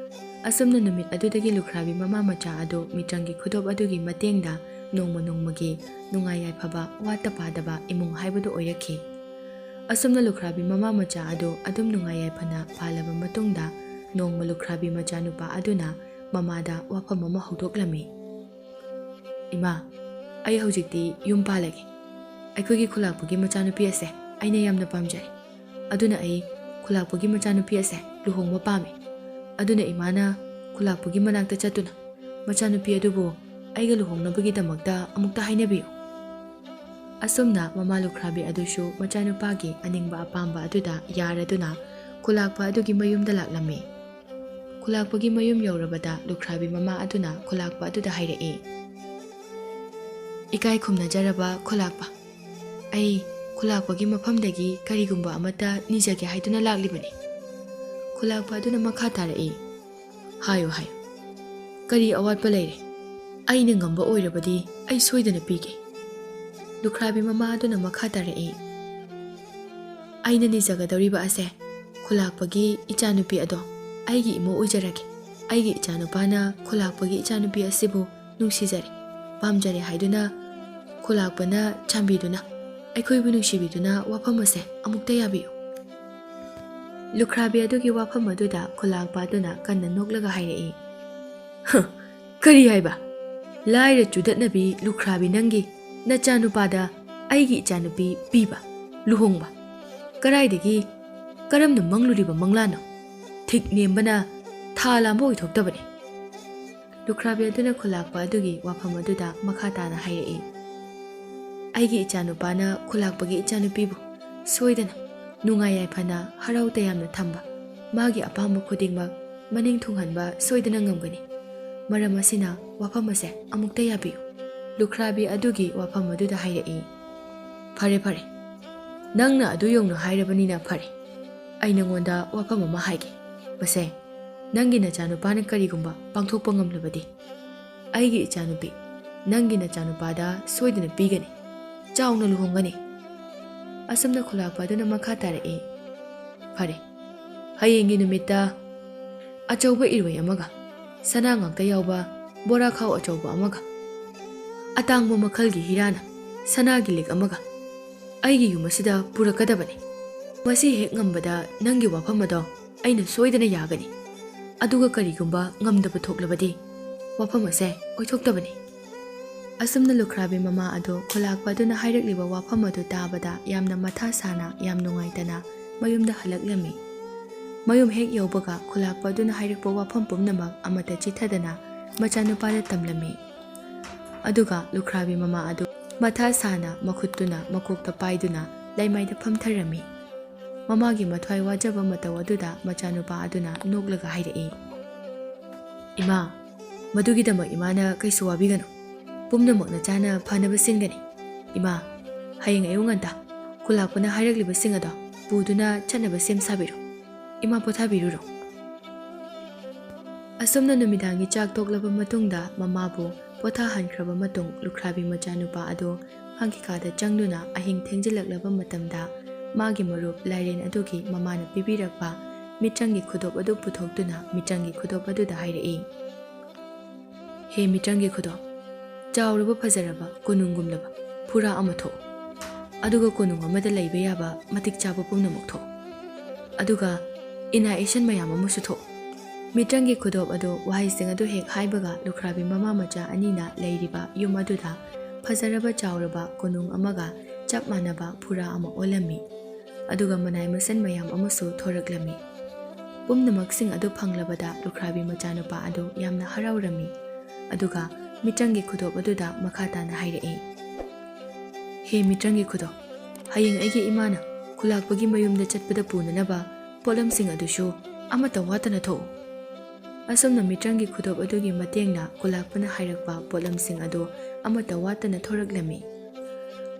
ꯑꯁꯨꯝꯅ ꯅꯨꯃꯤꯠ ꯑꯗꯨꯗꯒꯤ ꯂꯨꯈ꯭ꯔꯥꯕꯤ ꯃꯃꯥ ꯃꯆꯥ ꯑꯗꯨ ꯃꯤꯇ꯭ꯔꯪꯒꯤ ꯈꯨꯗꯣꯞ ꯑꯗꯨꯒꯤ ꯃꯇꯦꯡꯗ ꯅꯣꯡꯃ-ꯅꯣꯡꯃꯒꯤ ꯅꯨꯡꯉꯥꯏ-ꯌꯥꯏꯐꯕ ꯋꯥꯠꯇ ꯄꯥꯗꯕ ꯏꯃꯨꯡ ꯍꯥꯏꯕꯗꯨ ꯑꯣꯏꯔꯛꯈꯤ꯫ ꯑꯁꯨꯝꯅ ꯂꯨꯈ꯭ꯔꯥꯕꯤ ꯃꯃꯥ ꯃꯆꯥ ꯑꯗꯨ ꯑꯗꯨꯝ ꯅꯨꯡꯉꯥꯏ-ꯌꯥꯏꯐꯅ ꯄꯥꯜꯂꯕ ꯃꯇꯨꯡꯗ ꯅꯣꯡꯃ ꯂꯨꯈ꯭ꯔꯥꯕꯤ ꯃꯆꯥꯅꯨꯄꯥ ꯑꯗꯨꯅ ꯃꯃꯥꯗ ꯋꯥꯐꯝ ꯑꯃ ꯍꯧꯗꯣꯛꯂꯝꯃꯤ꯫ "ꯏꯃꯥ, ꯑꯩ ꯍꯧꯖꯤꯛꯇꯤ ꯌꯨꯝ ꯄꯥꯜꯂꯒꯦ꯫ ꯑꯩꯈꯣꯏꯒꯤ ꯈꯨꯂꯥꯛꯄꯒꯤ ꯃꯆꯥꯅꯨꯄꯤ ꯑꯁꯦ ꯑꯩꯅ ꯌꯥꯝꯅ ꯄꯥꯝꯖꯔꯦ꯫ ꯑꯗꯨꯅ ꯑꯩ ꯈꯨꯂꯥꯛꯄꯒꯤ ꯃꯆꯥꯅꯨꯄꯤ ꯑꯁꯦ ꯂꯨꯍꯣꯡꯕ ꯄꯥꯝꯃꯤ꯫ ꯑꯗꯨꯅ ꯏꯃꯥꯅ ꯈꯨꯂꯥꯛꯄꯒꯤ ꯃꯅꯥꯛꯇ ꯆꯠꯇꯨꯅ ꯃꯆꯥꯅꯨꯄꯤ ꯑꯗꯨꯕꯨ ꯑꯩꯒ ꯂꯨꯍꯣꯡꯅꯕꯒꯤꯗꯃꯛꯇ ꯑꯃꯨꯛꯇ ꯍꯥꯏꯅꯕꯤꯌꯨ." ꯑꯁꯨꯝꯅ ꯃꯃꯥ ꯂꯨꯈ꯭ꯔꯥꯕꯤ ꯑꯗꯨꯁꯨ ꯃꯆꯥꯅꯨꯄꯥꯒꯤ ꯑꯅꯤꯡꯕ ꯑꯄꯥꯝꯕ ꯑꯗꯨꯗ ꯌꯥꯔꯗꯨꯅ ꯈꯨꯂꯥꯛꯄ ꯑꯗꯨꯒꯤ ꯃꯌꯨꯝꯗ ꯂꯥꯛꯂꯝꯃꯤ꯫ ꯈꯨꯂꯥꯛꯄꯒꯤ ꯃꯌꯨꯝ ꯌꯧꯔꯕꯗ ꯂꯨꯈ꯭ꯔꯥꯕꯤ ꯃꯃꯥ ꯑꯗꯨꯅ ꯈꯨꯂꯥꯛꯄ ꯑꯗꯨꯗ ꯍꯥꯏꯔꯛꯏ꯫ "ꯏꯀꯥꯏ ꯈꯨꯝꯅꯖꯔꯕ ꯈꯨꯂꯥꯛꯄ, ꯑꯩ ꯈꯨꯂꯥꯛꯄꯒꯤ ꯃꯐꯝꯗꯒꯤ ꯀꯔꯤꯒꯨꯝꯕ ꯑꯃꯠꯇ ꯅꯤꯖꯒꯦ ꯍꯥꯏꯗꯨꯅ ꯂꯥꯛꯂꯤꯕꯅꯤ." ꯈꯨꯂꯥꯛꯄ ꯑꯗꯨꯅ ꯃꯈꯥ ꯇꯥꯔꯛꯏ꯫ "ꯍꯥꯏꯌꯨ ꯍꯥꯏꯌꯨ, ꯀꯔꯤ ꯑꯋꯥꯠꯄ ꯂꯩꯔꯦ? ꯑꯩꯅ ꯉꯝꯕ ꯑꯣꯏꯔꯕꯗꯤ ꯑꯩ ꯁꯣꯏꯗꯅ ꯄꯤꯒꯦ." ꯂꯨꯈ꯭ꯔꯥꯕꯤ ꯃꯃꯥ ꯑꯗꯨꯅ ꯃꯈꯥ ꯇꯥꯔꯛꯏ꯫ "ꯑꯩꯅ ꯅꯤꯖꯒꯗꯧꯔꯤꯕ ꯑꯁꯦ ꯈꯨꯂꯥꯛꯄꯒꯤ ꯏꯆꯥꯅꯨꯄꯤ ꯑꯗꯣ ꯑꯩꯒꯤ ꯏꯃꯧ ꯑꯣꯏꯖꯔꯒꯦ꯫ ꯑꯩꯒꯤ ꯏꯆꯥꯅꯨꯄꯥꯅ ꯈꯨꯂꯥꯛꯄꯒꯤ ꯏꯆꯥꯅꯨꯄꯤ ꯑꯁꯤꯕꯨ ꯅꯨꯡꯁꯤꯖꯔꯦ, ꯄꯥꯝꯖꯔꯦ ꯍꯥꯏꯗꯨꯅ ꯈꯨꯂꯥꯛꯄꯅ ꯆꯥꯟꯕꯤꯗꯨꯅ ꯑꯩꯈꯣꯏꯕꯨ ꯅꯨꯡꯁꯤꯕꯤꯗꯨꯅ ꯋꯥꯐꯝ ꯑꯁꯦ ꯑꯃꯨꯛꯇ ꯌꯥꯕꯤꯌꯨ." ꯂꯨꯈ꯭ꯔꯥꯕꯤ ꯑꯗꯨꯒꯤ ꯋꯥꯐꯝ ꯑꯗꯨꯗ ꯈꯨꯂꯥꯛꯄ ꯑꯗꯨꯅ ꯀꯟꯅ ꯅꯣꯛꯂꯒ ꯍꯥꯏꯔꯛꯏ꯫ "ꯀꯔꯤ ꯍꯥꯏꯕ? ꯂꯥꯏꯔ ꯆꯨꯗꯠꯅꯕꯤ ꯂꯨꯈ꯭ꯔꯥꯕꯤ ꯅꯪꯒꯤ ꯅꯆꯥꯅꯨꯄꯥꯗ ꯑꯩꯒꯤ ꯏꯆꯥꯅꯨꯄꯤ ꯄꯤꯕ, ꯂꯨꯍꯣꯡꯕ? ꯀꯔꯥꯏꯗꯒꯤ ꯀꯔꯝꯅ ꯃꯪꯂꯨꯔꯤꯕ ꯃꯪꯂꯥꯟꯅꯣ? ꯊꯤꯛ ꯅꯦꯝꯕꯅ ꯊꯥ ꯂꯥꯝꯕ ꯑꯣꯏꯊꯣꯛꯇꯕꯅꯤ." ꯂꯨꯈ꯭ꯔꯥꯕꯤ ꯑꯗꯨꯅ ꯈꯨꯂꯥꯛꯄ ꯑꯗꯨꯒꯤ ꯋꯥꯐꯝ ꯑꯗꯨꯗ ꯃꯈꯥ ꯇꯥꯅ ꯍꯥꯏꯔꯛꯏ꯫ "ꯑꯩꯒꯤ ꯏꯆꯥꯅꯨꯄꯥꯅ ꯈꯨꯂꯥꯛꯄꯒꯤ ꯏꯆꯥꯅꯨꯄꯤꯕꯨ ꯁꯣꯏꯗꯅ ꯅꯨꯡꯉꯥꯏ-ꯌꯥꯏꯐꯅ ꯍꯔꯥꯎ ꯇꯌꯥꯝꯅ ꯊꯝꯕ, ꯃꯥꯒꯤ ꯑꯄꯥꯝꯕ ꯈꯨꯗꯤꯡꯃꯛ ꯃꯅꯤꯡ ꯊꯨꯡꯍꯟꯕ ꯁꯣꯏꯗꯅ ꯉꯝꯒꯅꯤ꯫ ꯃꯔꯝ ꯑꯁꯤꯅ ꯋꯥꯐꯝ ꯑꯁꯦ ꯑꯃꯨꯛꯇ ꯌꯥꯕꯤꯌꯨ." ꯂꯨꯈ꯭ꯔꯥꯕꯤ ꯑꯗꯨꯒꯤ ꯋꯥꯐꯝ ꯑꯗꯨꯗ ꯍꯥꯏꯔꯛꯏ꯫ "ꯐꯔꯦ ꯐꯔꯦ, ꯅꯪꯅ ꯑꯗꯨ ꯌꯧꯅ ꯍꯥꯏꯔꯕꯅꯤꯅ ꯐꯔꯦ꯫ ꯑꯩ ꯅꯉꯣꯟꯗ ꯋꯥꯐꯝ ꯑꯃ ꯍꯥꯏꯒꯦ꯫ ꯃꯁꯦ ꯅꯪꯒꯤ ꯅꯆꯥꯅꯨꯄꯥꯅ ꯀꯔꯤꯒꯨꯝꯕ ꯄꯥꯡꯊꯣꯛꯄ ꯉꯝꯂꯕꯗꯤ ꯑꯩꯒꯤ ꯏꯆꯥꯅꯨꯄꯤ ꯅꯪꯒꯤ ꯅꯆꯥꯅꯨꯄꯥꯗ ꯁꯣꯏꯗꯅ ꯄꯤꯒꯅꯤ, ꯆꯥꯎꯅ ꯂꯨꯍꯣꯡꯒꯅꯤ." ꯑꯁꯨꯝꯅ ꯈꯨꯂꯥꯛꯄ ꯑꯗꯨꯅ ꯃꯈꯥ ꯇꯥꯔꯛꯏ꯫ "ꯐꯔꯦ, ꯍꯌꯦꯡꯒꯤ ꯅꯨꯃꯤꯠꯇ ꯑꯆꯧꯕ ꯏꯔꯣꯏ ꯑꯃꯒ, ꯁꯅꯥ ꯉꯥꯛꯇ ꯌꯥꯎꯕ ꯕꯣꯔꯥꯈꯥꯎ ꯑꯆꯧꯕ ꯑꯃꯒ, ꯑꯇꯥꯡꯕ ꯃꯈꯜꯒꯤ ꯍꯤꯔꯥꯅ ꯁꯅꯥꯒꯤ ꯂꯤꯛ ꯑꯃꯒ ꯑꯩꯒꯤ ꯌꯨꯝ ꯑꯁꯤꯗ ꯄꯨꯔꯛꯀꯗꯕꯅꯤ꯫ ꯃꯁꯤ ꯍꯦꯛ ꯉꯝꯕꯗ ꯅꯪꯒꯤ ꯋꯥꯐꯝ ꯑꯗꯣ ꯑꯩꯅ ꯁꯣꯏꯗꯅ ꯌꯥꯒꯅꯤ꯫ ꯑꯗꯨꯒ ꯀꯔꯤꯒꯨꯝꯕ ꯉꯝꯗꯕ ꯊꯣꯛꯂꯕꯗꯤ ꯋꯥꯐꯝ ꯑꯁꯦ ꯑꯣꯏꯊꯣꯛꯇꯕꯅꯤ." ꯑꯁꯨꯝꯅ ꯂꯨꯈ꯭ꯔꯥꯕꯤ ꯃꯃꯥ ꯑꯗꯨ ꯈꯨꯂꯥꯛꯄ ꯑꯗꯨꯅ ꯍꯥꯏꯔꯛꯂꯤꯕ ꯋꯥꯐꯝ ꯑꯗꯨ ꯇꯥꯕꯗ ꯌꯥꯝꯅ ꯃꯊꯥ ꯁꯥꯅ ꯌꯥꯝ ꯅꯨꯡꯉꯥꯏꯇꯅ ꯃꯌꯨꯝꯗ ꯍꯜꯂꯛꯂꯝꯃꯤ꯫ ꯃꯌꯨꯝ ꯍꯦꯛ ꯌꯧꯕꯒ ꯈꯨꯂꯥꯛꯄ ꯑꯗꯨꯅ ꯍꯥꯏꯔꯛꯄ ꯋꯥꯐꯝ ꯄꯨꯝꯅꯃꯛ ꯑꯃꯠꯇ ꯆꯤꯊꯗꯅ ꯃꯆꯥꯅꯨꯄꯥꯗ ꯇꯝꯂꯝꯃꯤ꯫ ꯑꯗꯨꯒ ꯂꯨꯈ꯭ꯔꯥꯕꯤ ꯃꯃꯥ ꯑꯗꯨ ꯃꯊꯥ ꯁꯥꯅ ꯃꯈꯨꯠꯇꯨꯅ ꯃꯀꯣꯛꯇ ꯄꯥꯏꯗꯨꯅ ꯂꯩꯃꯥꯏꯗ ꯐꯝꯊꯔꯝꯃꯤ꯫ ꯃꯃꯥꯒꯤ ꯃꯊ꯭ꯋꯥꯏ ꯋꯥꯖꯕ ꯃꯇꯧ ꯑꯗꯨꯗ ꯃꯆꯥꯅꯨꯄꯥ ꯑꯗꯨꯅ ꯅꯣꯛꯂꯒ ꯍꯥꯏꯔꯛꯏ꯫ "ꯏꯃꯥ, ꯃꯗꯨꯒꯤꯗꯃꯛ ꯏꯃꯥꯅ ꯀꯩꯁꯨ ꯋꯥꯕꯤꯒꯅꯨ꯫ ꯄꯨꯝꯅꯃꯛ ꯅꯆꯥꯅ ꯐꯅꯕ ꯁꯤꯟꯒꯅꯤ꯫ ꯏꯃꯥ, ꯍꯌꯦꯡ ꯑꯌꯨꯛ ꯉꯟꯇꯥ ꯈꯨꯂꯥꯛꯄꯅ ꯍꯥꯏꯔꯛꯂꯤꯕꯁꯤꯡ ꯑꯗꯣ ꯄꯨꯗꯨꯅ ꯆꯠꯅꯕ ꯁꯦꯝ ꯁꯥꯕꯤꯔꯣ꯫ ꯏꯃꯥ ꯄꯣꯊꯥꯕꯤꯔꯨꯔꯣ." ꯑꯁꯨꯝꯅ ꯅꯨꯃꯤꯗꯥꯡꯒꯤ ꯆꯥꯛ ꯇꯣꯛꯂꯕ ꯃꯇꯨꯡꯗ ꯃꯃꯥꯕꯨ ꯄꯣꯊꯥꯍꯟꯈ꯭ꯔꯕ ꯃꯇꯨꯡ ꯂꯨꯈ꯭ꯔꯥꯕꯤ ꯃꯆꯥꯅꯨꯄꯥ ꯑꯗꯨ ꯍꯥꯡꯈꯤꯀꯥꯗ ꯆꯪꯗꯨꯅ ꯑꯍꯤꯡ ꯊꯦꯡꯖꯤꯜꯂꯛꯂꯕ ꯃꯇꯝꯗ ꯃꯥꯒꯤ ꯃꯔꯨꯞ ꯂꯥꯏꯔꯦꯟ ꯑꯗꯨꯒꯤ ꯃꯃꯥꯅ ꯄꯤꯕꯤꯔꯛꯄ ꯃꯤꯇ꯭ꯔꯪꯒꯤ ꯈꯨꯗꯣꯞ ꯑꯗꯨ ꯄꯨꯊꯣꯛꯇꯨꯅ ꯃꯤꯇ꯭ꯔꯪꯒꯤ ꯈꯨꯗꯣꯞ ꯑꯗꯨꯗ ꯍꯥꯏꯔꯛꯏ꯫ "ꯍꯦ ꯃꯤꯇ꯭ꯔꯪꯒꯤ ꯈꯨꯗꯣꯞ, ꯆꯥꯎꯔꯕ ꯐꯖꯔꯕ ꯀꯣꯅꯨꯡꯒꯨꯝꯂꯕ ꯐꯨꯔꯥ ꯑꯃ ꯊꯣꯛꯎ꯫ ꯑꯗꯨꯒ ꯀꯣꯅꯨꯡ ꯑꯃꯗ ꯂꯩꯕ ꯌꯥꯕ ꯃꯇꯤꯛ ꯆꯥꯕ ꯄꯨꯝꯅꯃꯛ ꯊꯣꯛꯎ꯫ ꯑꯗꯨꯒ ꯏꯅꯥ ꯏꯁꯟ ꯃꯌꯥꯝ ꯑꯃꯁꯨ ꯊꯣꯛꯎ." ꯃꯤꯇ꯭ꯔꯪꯒꯤ ꯈꯨꯗꯣꯞ ꯑꯗꯨ ꯋꯥꯍꯩꯁꯤꯡ ꯑꯗꯨ ꯍꯦꯛ ꯍꯥꯏꯕꯒ ꯂꯨꯈ꯭ꯔꯥꯕꯤ ꯃꯃꯥ ꯃꯆꯥ ꯑꯅꯤꯅ ꯂꯩꯔꯤꯕ ꯌꯨꯝ ꯑꯗꯨꯗ ꯐꯖꯔꯕ ꯆꯥꯎꯔꯕ ꯀꯣꯅꯨꯡ ꯑꯃꯒ ꯆꯞ ꯃꯥꯟꯅꯕ ꯐꯨꯔꯥ ꯑꯃ ꯑꯣꯜꯂꯝꯃꯤ꯫ ꯑꯗꯨꯒ ꯃꯅꯥꯏ ꯃꯁꯟ ꯃꯌꯥꯝ ꯑꯃꯁꯨ ꯊꯣꯔꯛꯂꯝꯃꯤ꯫ ꯄꯨꯝꯅꯃꯛꯁꯤꯡ ꯑꯗꯨ ꯐꯪꯂꯕꯗ ꯂꯨꯈ꯭ꯔꯥꯕꯤ ꯃꯆꯥꯅꯨꯄꯥ ꯑꯗꯨ ꯌꯥꯝꯅ ꯍꯔꯥꯎꯔꯝꯃꯤ꯫ ꯑꯗꯨꯒ ꯃꯤꯇ꯭ꯔꯪꯒꯤ ꯈꯨꯗꯣꯞ ꯑꯗꯨꯗ ꯃꯈꯥ ꯇꯥꯅ ꯍꯥꯏꯔꯛꯏ꯫ ꯍꯦ ꯃꯤꯇ꯭ꯔꯪꯒꯤ ꯈꯨꯗꯣꯞ, ꯍꯌꯦꯡ ꯑꯩꯒꯤ ꯏꯃꯥꯅ ꯈꯨꯂꯥꯛꯄꯒꯤ ꯃꯌꯨꯝꯗ ꯆꯠꯄꯗ ꯄꯨꯅꯅꯕ ꯄꯣꯠꯂꯝꯁꯤꯡ ꯑꯗꯨꯁꯨ ꯑꯃꯠꯇ ꯋꯥꯠꯇꯅ ꯊꯣꯛꯎ꯫ ꯑꯁꯨꯝꯅ ꯃꯤꯇ꯭ꯔꯪꯒꯤ ꯈꯨꯗꯣꯞ ꯑꯗꯨꯒꯤ ꯃꯇꯦꯡꯅ ꯈꯨꯂꯥꯛꯄꯅ ꯍꯥꯏꯔꯛꯄ ꯄꯣꯠꯂꯝꯁꯤꯡ ꯑꯗꯨ ꯑꯃꯠꯇ ꯋꯥꯠꯇꯅ ꯊꯣꯔꯛꯂꯝꯃꯤ꯫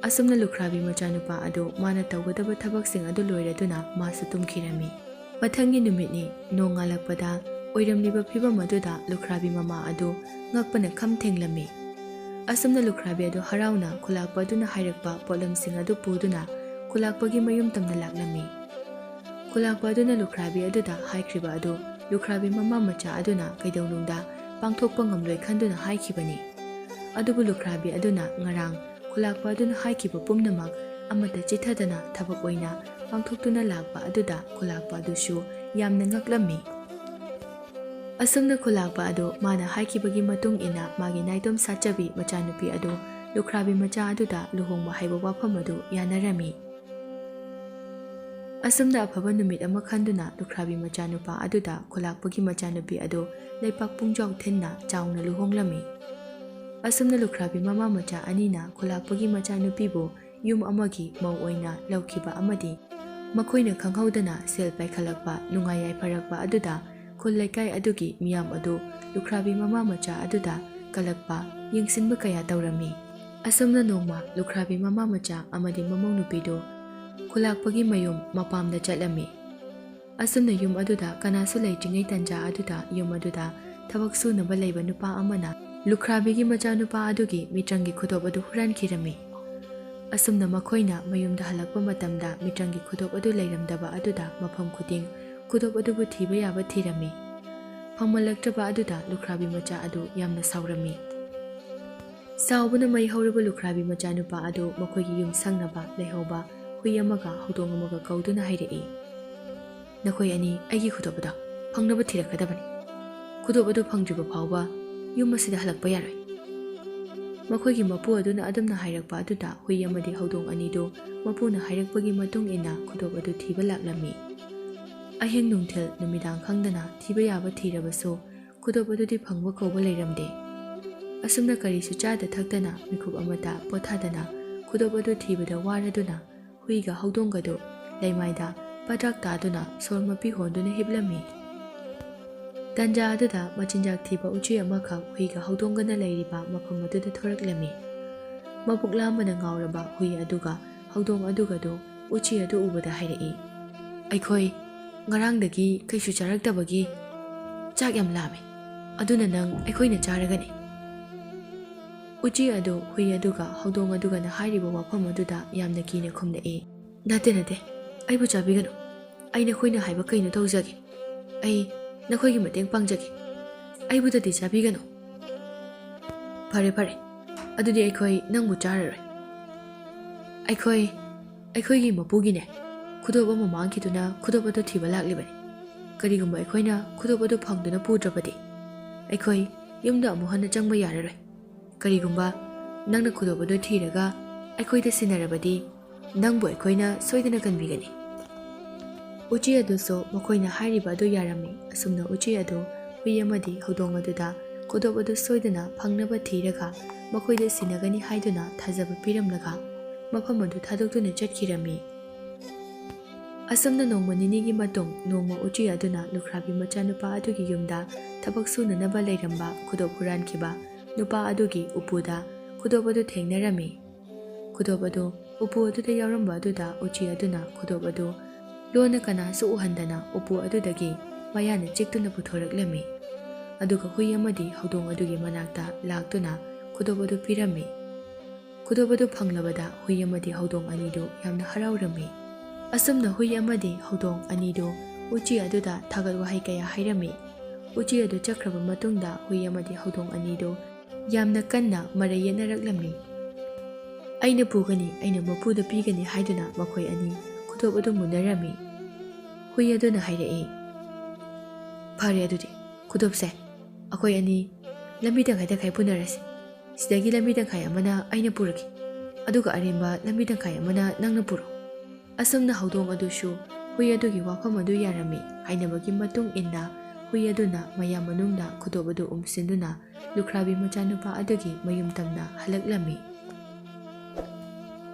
ꯑꯁꯨꯝꯅ ꯂꯨꯈ꯭ꯔꯥꯕꯤ ꯃꯆꯥꯅꯨꯄꯥ ꯑꯗꯨ ꯃꯥꯅ ꯇꯧꯒꯗꯕ ꯊꯕꯛꯁꯤꯡ ꯑꯗꯨ ꯂꯣꯏꯔꯗꯨꯅ ꯃꯥꯁꯨ ꯇꯨꯝꯈꯤꯔꯝꯃꯤ꯫ ꯃꯊꯪꯒꯤ ꯅꯨꯃꯤꯠꯅꯤ, ꯅꯣꯡ ꯉꯥꯜꯂꯛꯄꯗ ꯑꯣꯏꯔꯝꯂꯤꯕ ꯐꯤꯚꯝ ꯑꯗꯨꯗ ꯂꯨꯈ꯭ꯔꯥꯕꯤ ꯃꯃꯥ ꯑꯗꯨ ꯉꯛꯄꯅ ꯈꯝ ꯊꯦꯡꯂꯝꯃꯤ꯫ ꯑꯁꯨꯝꯅ ꯂꯨꯈ꯭ꯔꯥꯕꯤ ꯑꯗꯨ ꯍꯔꯥꯎꯅ ꯈꯨꯂꯥꯛꯄ ꯑꯗꯨꯅ ꯍꯥꯏꯔꯛꯄ ꯄꯣꯠꯂꯝꯁꯤꯡ ꯑꯗꯨ ꯄꯨꯗꯨꯅ ꯈꯨꯂꯥꯛꯄꯒꯤ ꯃꯌꯨꯝ ꯇꯝꯅ ꯂꯥꯛꯂꯝꯃꯤ꯫ ꯈꯨꯂꯥꯛꯄ ꯑꯗꯨꯅ ꯂꯨꯈ꯭ꯔꯥꯕꯤ ꯑꯗꯨꯗ ꯍꯥꯏꯈ꯭ꯔꯤꯕ ꯑꯗꯨ ꯂꯨꯈ꯭ꯔꯥꯕꯤ ꯃꯃꯥ ꯃꯆꯥ ꯑꯗꯨꯅ ꯀꯩꯗꯧꯅꯨꯡꯗ ꯄꯥꯡꯊꯣꯛꯄ ꯉꯝꯂꯣꯏ ꯈꯟꯗꯨꯅ ꯍꯥꯏꯈꯤꯕꯅꯤ꯫ ꯑꯗꯨꯕꯨ ꯂꯨꯈ꯭ꯔꯥꯕꯤ ꯑꯗꯨꯅ ꯉꯔꯥꯡ ꯈꯨꯂꯥꯛꯄ ꯑꯗꯨꯅ ꯍꯥꯏꯈꯤꯕ ꯄꯨꯝꯅꯃꯛ ꯑꯃꯠꯇ ꯆꯤꯠꯊꯗꯅ ꯊꯕꯛ ꯑꯣꯏꯅ ꯄꯥꯡꯊꯣꯛꯇꯨꯅ ꯂꯥꯛꯄ ꯑꯗꯨꯗ ꯈꯨꯂꯥꯛꯄ ꯑꯗꯨꯁꯨ ꯌꯥꯝꯅ ꯉꯛꯂꯝꯃꯤ꯫ ꯑꯁꯨꯝꯅ ꯈꯨꯂꯥꯛꯄ ꯑꯗꯨ ꯃꯥꯅ ꯍꯥꯏꯈꯤꯕꯒꯤ ꯃꯇꯨꯡ ꯏꯟꯅ ꯃꯥꯒꯤ ꯅꯥꯏꯇꯣꯝ ꯁꯥꯠꯆꯕꯤ ꯃꯆꯥꯅꯨꯄꯤ ꯑꯗꯨ ꯂꯨꯈ꯭ꯔꯥꯕꯤ ꯃꯆꯥ ꯑꯗꯨꯗ ꯂꯨꯍꯣꯡꯕ ꯍꯥꯏꯕ ꯋꯥꯐꯝ ꯑꯗꯨ ꯌꯥꯅꯔꯝꯃꯤ꯫ ꯑꯁꯨꯝꯅ ꯑꯐꯕ ꯅꯨꯃꯤꯠ ꯑꯃ ꯈꯟꯗꯨꯅ ꯂꯨꯈ꯭ꯔꯥꯕꯤ ꯃꯆꯥꯅꯨꯄꯥ ꯑꯗꯨꯗ ꯈꯨꯂꯥꯛꯄꯒꯤ ꯃꯆꯥꯅꯨꯄꯤ ꯑꯗꯨ ꯂꯩꯄꯥꯛ ꯄꯨꯡꯖꯥꯎ ꯊꯤꯟꯅ ꯆꯥꯎꯅ ꯂꯨꯍꯣꯡꯂꯝꯃꯤ꯫ ꯑꯁꯨꯝꯅ ꯂꯨꯈ꯭ꯔꯥꯕꯤ ꯃꯃꯥ ꯃꯆꯥ ꯑꯅꯤꯅ ꯈꯨꯂꯥꯛꯄꯒꯤ ꯃꯆꯥꯅꯨꯄꯤꯕꯨ ꯌꯨꯝ ꯑꯃꯒꯤ ꯃꯧ ꯑꯣꯏꯅ ꯂꯧꯈꯤꯕ ꯑꯃꯗꯤ ꯃꯈꯣꯏꯅ ꯈꯪꯍꯧꯗꯅ ꯁꯦꯜ ꯄꯥꯏꯈꯠꯂꯛꯄ ꯅꯨꯡꯉꯥꯏ ꯌꯥꯏꯐꯔꯛꯄ ꯑꯗꯨꯗ ꯈꯨꯜ ꯂꯩꯀꯥꯏ ꯑꯗꯨꯒꯤ ꯃꯤꯌꯥꯝ ꯑꯗꯨ ꯂꯨꯈ꯭ꯔꯥꯕꯤ ꯃꯃꯥ ꯃꯆꯥ ꯑꯗꯨꯗ ꯀꯜꯂꯛꯄ ꯌꯦꯡꯁꯤꯟꯕ ꯀꯌꯥ ꯇꯧꯔꯝꯃꯤ꯫ ꯑꯁꯨꯝꯅ ꯅꯣꯡꯃ ꯂꯨꯈ꯭ꯔꯥꯕꯤ ꯃꯃꯥ ꯃꯆꯥ ꯑꯃꯗꯤ ꯃꯃꯧ ꯅꯨꯄꯤꯗꯨ ꯈꯨꯂꯥꯛꯄꯒꯤ ꯃꯌꯨꯝ ꯃꯄꯥꯝꯗ ꯆꯠꯂꯝꯃꯤ꯫ ꯑꯁꯨꯝꯅ ꯌꯨꯝ ꯑꯗꯨꯗ ꯀꯅꯥꯁꯨ ꯂꯩꯇ꯭ꯔꯤꯉꯩ ꯇꯟꯖꯥ ꯑꯗꯨꯗ ꯌꯨꯝ ꯑꯗꯨꯗ ꯊꯕꯛ ꯁꯨꯅꯕ ꯂꯩꯕ ꯅꯨꯄꯥ ꯑꯃꯅ ꯂꯨꯈ꯭ꯔꯥꯕꯤꯒꯤ ꯃꯆꯥꯅꯨꯄꯥ ꯑꯗꯨꯒꯤ ꯃꯤꯇ꯭ꯔꯪꯒꯤ ꯈꯨꯗꯣꯞ ꯑꯗꯨ ꯍꯨꯔꯥꯟꯈꯤꯔꯝꯃꯤ꯫ ꯑꯁꯨꯝꯅ ꯃꯈꯣꯏꯅ ꯃꯌꯨꯝꯗ ꯍꯜꯂꯛꯄ ꯃꯇꯝꯗ ꯃꯤꯇ꯭ꯔꯪꯒꯤ ꯈꯨꯗꯣꯞ ꯑꯗꯨ ꯂꯩꯔꯝꯗꯕ ꯑꯗꯨꯗ ꯃꯐꯝ ꯈꯨꯗꯤꯡ ꯈꯨꯗꯣꯞ ꯑꯗꯨꯕꯨ ꯊꯤꯕ ꯌꯥꯕ ꯊꯤꯔꯝꯃꯤ꯫ ꯐꯪꯃꯜꯂꯛꯇ꯭ꯔꯕ ꯑꯗꯨꯗ ꯂꯨꯈ꯭ꯔꯥꯕꯤ ꯃꯆꯥ ꯑꯗꯨ ꯌꯥꯝꯅ ꯁꯥꯎꯔꯝꯃꯤ꯫ ꯁꯥꯎꯕꯅ ꯃꯩ ꯍꯧꯔꯕ ꯂꯨꯈ꯭ꯔꯥꯕꯤ ꯃꯆꯥꯅꯨꯄꯥ ꯑꯗꯨ ꯃꯈꯣꯏꯒꯤ ꯌꯨꯝ ꯁꯪꯅꯕ ꯂꯩꯍꯧꯕ ꯍꯨꯏ ꯑꯃꯒ ꯍꯧꯗꯣꯡ ꯑꯃꯒ ꯀꯧꯗꯨꯅ ꯍꯥꯏꯔꯛꯏ, "ꯅꯈꯣꯏ ꯑꯅꯤ ꯑꯩꯒꯤ ꯈꯨꯗꯣꯞ ꯑꯗꯨ ꯐꯪꯅꯕ ꯊꯤꯔꯛꯀꯗꯕꯅꯤ꯫ ꯈꯨꯗꯣꯞ ꯑꯗꯨ ꯐꯪꯗ꯭ꯔꯤꯕ ꯐꯥꯎꯕ ꯌꯨꯝ ꯑꯁꯤꯗ ꯍꯜꯂꯛꯄ ꯌꯥꯔꯣꯏ꯫" ꯃꯈꯣꯏꯒꯤ ꯃꯄꯨ ꯑꯗꯨꯅ ꯑꯗꯨꯝꯅ ꯍꯥꯏꯔꯛꯄ ꯑꯗꯨꯗ ꯍꯨꯏ ꯑꯃꯗꯤ ꯍꯧꯗꯣꯡ ꯑꯅꯤꯗꯨ ꯃꯄꯨꯅ ꯍꯥꯏꯔꯛꯄꯒꯤ ꯃꯇꯨꯡ ꯏꯟꯅ ꯈꯨꯗꯣꯞ ꯑꯗꯨ ꯊꯤꯕ ꯂꯥꯛꯂꯝꯃꯤ꯫ ꯑꯍꯤꯡ ꯅꯨꯡꯊꯤꯜ ꯅꯨꯃꯤꯗꯥꯡ ꯈꯪꯗꯅ ꯊꯤꯕ ꯌꯥꯕ ꯊꯤꯔꯕꯁꯨ ꯈꯨꯗꯣꯞ ꯑꯗꯨꯗꯤ ꯐꯪꯕ ꯀꯧꯕ ꯂꯩꯔꯝꯗꯦ꯫ ꯑꯁꯨꯝꯅ ꯀꯔꯤꯁꯨ ꯆꯥꯗ ꯊꯛꯇꯅ ꯃꯤꯀꯨꯞ ꯑꯃꯇ ꯄꯣꯊꯥꯗꯅ ꯈꯨꯗꯣꯞ ꯑꯗꯨ ꯊꯤꯕꯗ ꯋꯥꯔꯗꯨꯅ ꯍꯨꯏꯒ ꯍꯧꯗꯣꯡꯒꯗꯨ ꯂꯩꯃꯥꯏꯗ ꯄꯗ꯭ꯔꯥꯛ ꯇꯥꯗꯨꯅ ꯁꯣꯔ ꯃꯄꯤ ꯍꯣꯟꯗꯨꯅ ꯍꯤꯞꯂꯝꯃꯤ꯫ ꯇꯟꯖꯥ ꯑꯗꯨꯗ ꯃꯆꯤꯟꯖꯥꯛ ꯊꯤꯕ ꯎꯆꯤ ꯑꯃꯈꯛ ꯍꯨꯏꯒ ꯍꯧꯗꯣꯡꯒꯅ ꯂꯩꯔꯤꯕ ꯃꯐꯝ ꯑꯗꯨꯗ ꯊꯣꯔꯛꯂꯝꯃꯤ꯫ ꯃꯕꯨꯛ ꯂꯥꯝꯕꯅ ꯉꯥꯎꯔꯕ ꯍꯨꯏ ꯑꯗꯨꯒ ꯍꯧꯗꯣꯡ ꯑꯗꯨꯒꯗꯨ ꯎꯆꯤ ꯑꯗꯨ ꯎꯕꯗ ꯍꯥꯏꯔꯛꯏ, "ꯑꯩꯈꯣꯏ ꯉꯔꯥꯡꯗꯒꯤ ꯀꯩꯁꯨ ꯆꯥꯔꯛꯇꯕꯒꯤ ꯆꯥꯛ ꯌꯥꯝ ꯂꯥꯝꯃꯤ, ꯑꯗꯨꯅ ꯅꯪ ꯑꯩꯈꯣꯏꯅ ꯆꯥꯔꯒꯅꯤ꯫" ꯎꯆꯤ ꯑꯗꯨ ꯍꯨꯏ ꯑꯗꯨꯒ ꯍꯧꯗꯣꯡ ꯑꯗꯨꯒꯅ ꯍꯥꯏꯔꯤꯕ ꯋꯥꯐꯝ ꯑꯗꯨꯗ ꯌꯥꯝꯅ ꯀꯤꯅ ꯈꯨꯝꯂꯛꯏ, "ꯅꯠꯇꯦ ꯅꯠꯇꯦ, ꯑꯩꯕꯨ ꯆꯥꯕꯤꯒꯅꯨ, ꯑꯩ ꯅꯈꯣꯏꯅ ꯍꯥꯏꯕ ꯀꯩꯅꯣ ꯇꯧꯖꯒꯦ, ꯑꯩ ꯅꯈꯣꯏꯒꯤ ꯃꯇꯦꯡ ꯄꯥꯡꯖꯒꯦ, ꯑꯩꯕꯨꯗꯗꯤ ꯆꯥꯕꯤꯒꯅꯨ." "ꯐꯔꯦ ꯐꯔꯦ, ꯑꯗꯨꯗꯤ ꯑꯩꯈꯣꯏ ꯅꯪꯕꯨ ꯆꯥꯔꯔꯣꯏ꯫ ꯑꯩꯈꯣꯏꯒꯤ ꯃꯄꯨꯒꯤꯅꯦ ꯈꯨꯗꯣꯞ ꯑꯃ ꯃꯥꯡꯈꯤꯗꯨꯅ ꯈꯨꯗꯣꯞ ꯑꯗꯨ ꯊꯤꯕ ꯂꯥꯛꯂꯤꯕꯅꯤ꯫ ꯀꯔꯤꯒꯨꯝꯕ ꯑꯩꯈꯣꯏꯅ ꯈꯨꯗꯣꯞ ꯑꯗꯨ ꯐꯪꯗꯨꯅ ꯄꯨꯗ꯭ꯔꯕꯗꯤ ꯑꯩꯈꯣꯏ ꯌꯨꯝꯗ ꯑꯃꯨꯛ ꯍꯟꯅ ꯆꯪꯕ ꯌꯥꯔꯔꯣꯏ꯫ ꯀꯔꯤꯒꯨꯝꯕ ꯅꯪꯅ ꯈꯨꯗꯣꯞ ꯑꯗꯨ ꯊꯤꯔꯒ ꯑꯩꯈꯣꯏꯗ ꯁꯤꯟꯅꯔꯕꯗꯤ ꯅꯪꯕꯨ ꯑꯩꯈꯣꯏꯅ ꯁꯣꯏꯗꯅ ꯀꯟꯕꯤꯒꯅꯤ." ꯎꯆꯤ ꯑꯗꯨꯁꯨ ꯃꯈꯣꯏꯅ ꯍꯥꯏꯔꯤꯕ ꯑꯗꯨ ꯌꯥꯔꯝꯃꯤ꯫ ꯑꯁꯨꯝꯅ ꯎꯆꯤ ꯑꯗꯨ ꯍꯨꯏ ꯑꯃꯗꯤ ꯍꯧꯗꯣꯡ ꯑꯗꯨꯗ ꯈꯨꯗꯣꯞ ꯑꯗꯨ ꯁꯣꯏꯗꯅ ꯐꯪꯅꯕ ꯊꯤꯔꯒ ꯃꯈꯣꯏꯗ ꯁꯤꯟꯅꯒꯅꯤ ꯍꯥꯏꯗꯨꯅ ꯊꯥꯖꯕ ꯄꯤꯔꯝꯂꯒ ꯃꯐꯝ ꯑꯗꯨ ꯊꯥꯗꯣꯛꯇꯨꯅ ꯆꯠꯈꯤꯔꯝꯃꯤ꯫ ꯑꯁꯨꯝꯅ ꯅꯣꯡꯃ ꯅꯤꯅꯤꯒꯤ ꯃꯇꯨꯡ ꯅꯣꯡꯃ ꯎꯆꯤ ꯑꯗꯨꯅ ꯂꯨꯈ꯭ꯔꯥꯕꯤ ꯃꯆꯥꯅꯨꯄꯥ ꯑꯗꯨꯒꯤ ꯌꯨꯝꯗ ꯊꯕꯛ ꯁꯨꯅꯅꯕ ꯂꯩꯔꯝꯕ ꯈꯨꯗꯣꯞ ꯍꯨꯔꯥꯟꯈꯤꯕ ꯅꯨꯄꯥ ꯑꯗꯨꯒꯤ ꯎꯄꯨꯗ ꯈꯨꯗꯣꯞ ꯑꯗꯨ ꯊꯦꯡꯅꯔꯝꯃꯤ꯫ ꯈꯨꯗꯣꯞ ꯑꯗꯨ ꯎꯄꯨ ꯑꯗꯨꯗ ꯌꯥꯎꯔꯝꯕ ꯑꯗꯨꯗ ꯎꯆꯤ ꯑꯗꯨꯅ ꯈꯨꯗꯣꯞ ꯑꯗꯨ ꯂꯣꯟꯅ ꯀꯅꯥꯁꯨ ꯎꯍꯟꯗꯅ ꯎꯄꯨ ꯑꯗꯨꯗꯒꯤ ꯃꯌꯥꯅ ꯆꯤꯛꯇꯨꯅ ꯄꯨꯊꯣꯔꯛꯂꯝꯃꯤ꯫ ꯑꯗꯨꯒ ꯍꯨꯏ ꯑꯃꯗꯤ ꯍꯧꯗꯣꯡ ꯑꯗꯨꯒꯤ ꯃꯅꯥꯛꯇ ꯂꯥꯛꯇꯨꯅ ꯈꯨꯗꯣꯞ ꯑꯗꯨ ꯄꯤꯔꯝꯃꯤ꯫ ꯈꯨꯗꯣꯞ ꯑꯗꯨ ꯐꯪꯂꯕꯗ ꯍꯨꯏ ꯑꯃꯗꯤ ꯍꯧꯗꯣꯡ ꯑꯅꯤꯗꯨ ꯌꯥꯝꯅ ꯍꯔꯥꯎꯔꯝꯃꯤ꯫ ꯑꯁꯨꯝꯅ ꯍꯨꯏ ꯑꯃꯗꯤ ꯍꯧꯗꯣꯡ ꯑꯅꯤꯗꯨ ꯎꯆꯤ ꯑꯗꯨꯗ ꯊꯥꯒꯠ ꯋꯥꯍꯩ ꯀꯌꯥ ꯍꯥꯏꯔꯝꯃꯤ꯫ ꯎꯆꯤ ꯑꯗꯨ ꯆꯠꯈ꯭ꯔꯕ ꯃꯇꯨꯡꯗ ꯍꯨꯏ ꯑꯃꯗꯤ ꯍꯧꯗꯣꯡ ꯑꯅꯤꯗꯨ ꯌꯥꯝꯅ ꯀꯟꯅ ꯃꯔꯩ ꯌꯦꯠꯅꯔꯛꯂꯝꯃꯤ꯫ "ꯑꯩꯅ ꯄꯨꯒꯅꯤ, ꯑꯩꯅ ꯃꯄꯨꯗ ꯄꯤꯒꯅꯤ" ꯍꯥꯏꯗꯨꯅ ꯃꯈꯣꯏ ꯑꯅꯤ ꯈꯨꯗꯣꯞ ꯑꯗꯨ ꯃꯨꯟꯅꯔꯝꯃꯤ꯫ ꯍꯨꯏ ꯑꯗꯨꯅ ꯍꯥꯏꯔꯛꯏ, "ꯐꯔꯦ ꯑꯗꯨꯗꯤ ꯈꯨꯗꯣꯞꯁꯦ ꯑꯩꯈꯣꯏ ꯑꯅꯤ ꯂꯝꯕꯤ ꯇꯪꯈꯥꯏ ꯇꯪꯈꯥꯏ ꯄꯨꯅꯔꯁꯤ꯫ ꯁꯤꯗꯒꯤ ꯂꯝꯕꯤ ꯇꯪꯈꯥꯏ ꯑꯃꯅ ꯑꯩꯅ ꯄꯨꯔꯒꯦ, ꯑꯗꯨꯒ ꯑꯔꯦꯝꯕ ꯂꯝꯕꯤ ꯇꯪꯈꯥꯏ ꯑꯃꯅ ꯅꯪꯅ ꯄꯨꯔꯣ." ꯑꯁꯨꯝꯅ ꯍꯧꯗꯣꯡ ꯑꯗꯨꯁꯨ ꯍꯨꯏ ꯑꯗꯨꯒꯤ ꯋꯥꯐꯝ ꯑꯗꯨ ꯌꯥꯔꯝꯃꯤ꯫ ꯍꯥꯏꯅꯕꯒꯤ ꯃꯇꯨꯡ ꯏꯟꯅ ꯍꯨꯏ ꯑꯗꯨꯅ ꯃꯌꯥꯝ ꯃꯅꯨꯡꯗ ꯈꯨꯗꯣꯞ ꯑꯗꯨ ꯎꯝꯁꯤꯟꯗꯨꯅ ꯂꯨꯈ꯭ꯔꯥꯕꯤ ꯃꯆꯥꯅꯨꯄꯥ ꯑꯗꯨꯒꯤ ꯃꯌꯨꯝ ꯇꯝꯅ ꯍꯜꯂꯛꯂꯝꯃꯤ꯫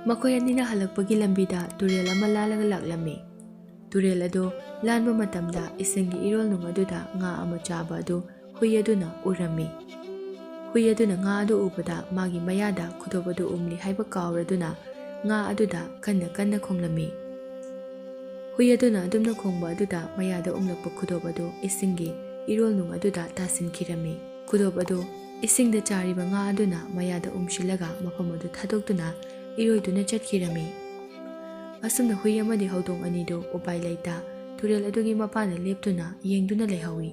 ꯃꯈꯣꯏ ꯑꯅꯤꯅ ꯍꯜꯂꯛꯄꯒꯤ ꯂꯝꯕꯤꯗ ꯇꯨꯔꯦꯜ ꯑꯃ ꯂꯥꯜꯂꯒ ꯂꯥꯛꯂꯝꯃꯤ꯫ ꯇꯨꯔꯦꯜ ꯑꯗꯨ ꯂꯥꯟꯕ ꯃꯇꯝꯗ ꯏꯁꯤꯡꯒꯤ ꯏꯔꯣꯜꯅꯨꯡ ꯑꯗꯨꯗ ꯉꯥ ꯑꯃ ꯆꯥꯕ ꯑꯗꯨ ꯍꯨꯏ ꯑꯗꯨꯅ ꯎꯔꯝꯃꯤ꯫ ꯍꯨꯏ ꯑꯗꯨꯅ ꯉꯥ ꯑꯗꯨ ꯎꯕꯗ ꯃꯥꯒꯤ ꯃꯌꯥꯗ ꯈꯨꯗꯣꯞ ꯑꯗꯨ ꯎꯝꯂꯤ ꯍꯥꯏꯕ ꯀꯥꯎꯔꯗꯨꯅ ꯉꯥ ꯑꯗꯨꯗ ꯀꯟꯅ ꯀꯟꯅ ꯈꯣꯡꯂꯝꯃꯤ꯫ ꯍꯨꯏ ꯑꯗꯨꯅ ꯑꯗꯨꯝꯅ ꯈꯣꯡꯕ ꯑꯗꯨꯗ ꯃꯌꯥꯗ ꯎꯝꯂꯛꯄ ꯈꯨꯗꯣꯞ ꯑꯗꯨ ꯏꯁꯤꯡꯒꯤ ꯏꯔꯣꯜꯅꯨꯡ ꯑꯗꯨꯗ ꯇꯥꯁꯤꯟꯈꯤꯔꯝꯃꯤ꯫ ꯈꯨꯗꯣꯞ ꯑꯗꯨ ꯏꯁꯤꯡꯗ ꯆꯥꯔꯤꯕ ꯉꯥ ꯑꯗꯨꯅ ꯃꯌꯥꯗ ꯎꯝꯁꯤꯜꯂꯒ ꯃꯐꯝ ꯑꯗꯨ ꯊꯥꯗꯣꯛꯇꯨꯅ ꯏꯔꯣꯏꯗꯨꯅ ꯆꯠꯈꯤꯔꯝꯃꯤ꯫ ꯑꯁꯨꯝꯅ ꯍꯨꯏ ꯑꯃꯗꯤ ꯍꯧꯗꯣꯡ ꯑꯅꯤꯗꯨ ꯎꯄꯥꯏ ꯂꯩꯇ ꯇꯨꯔꯦꯜ ꯑꯗꯨꯒꯤ ꯃꯄꯥꯟꯗ ꯂꯦꯞꯇꯨꯅ ꯌꯦꯡꯗꯨꯅ ꯂꯩꯍꯧꯏ꯫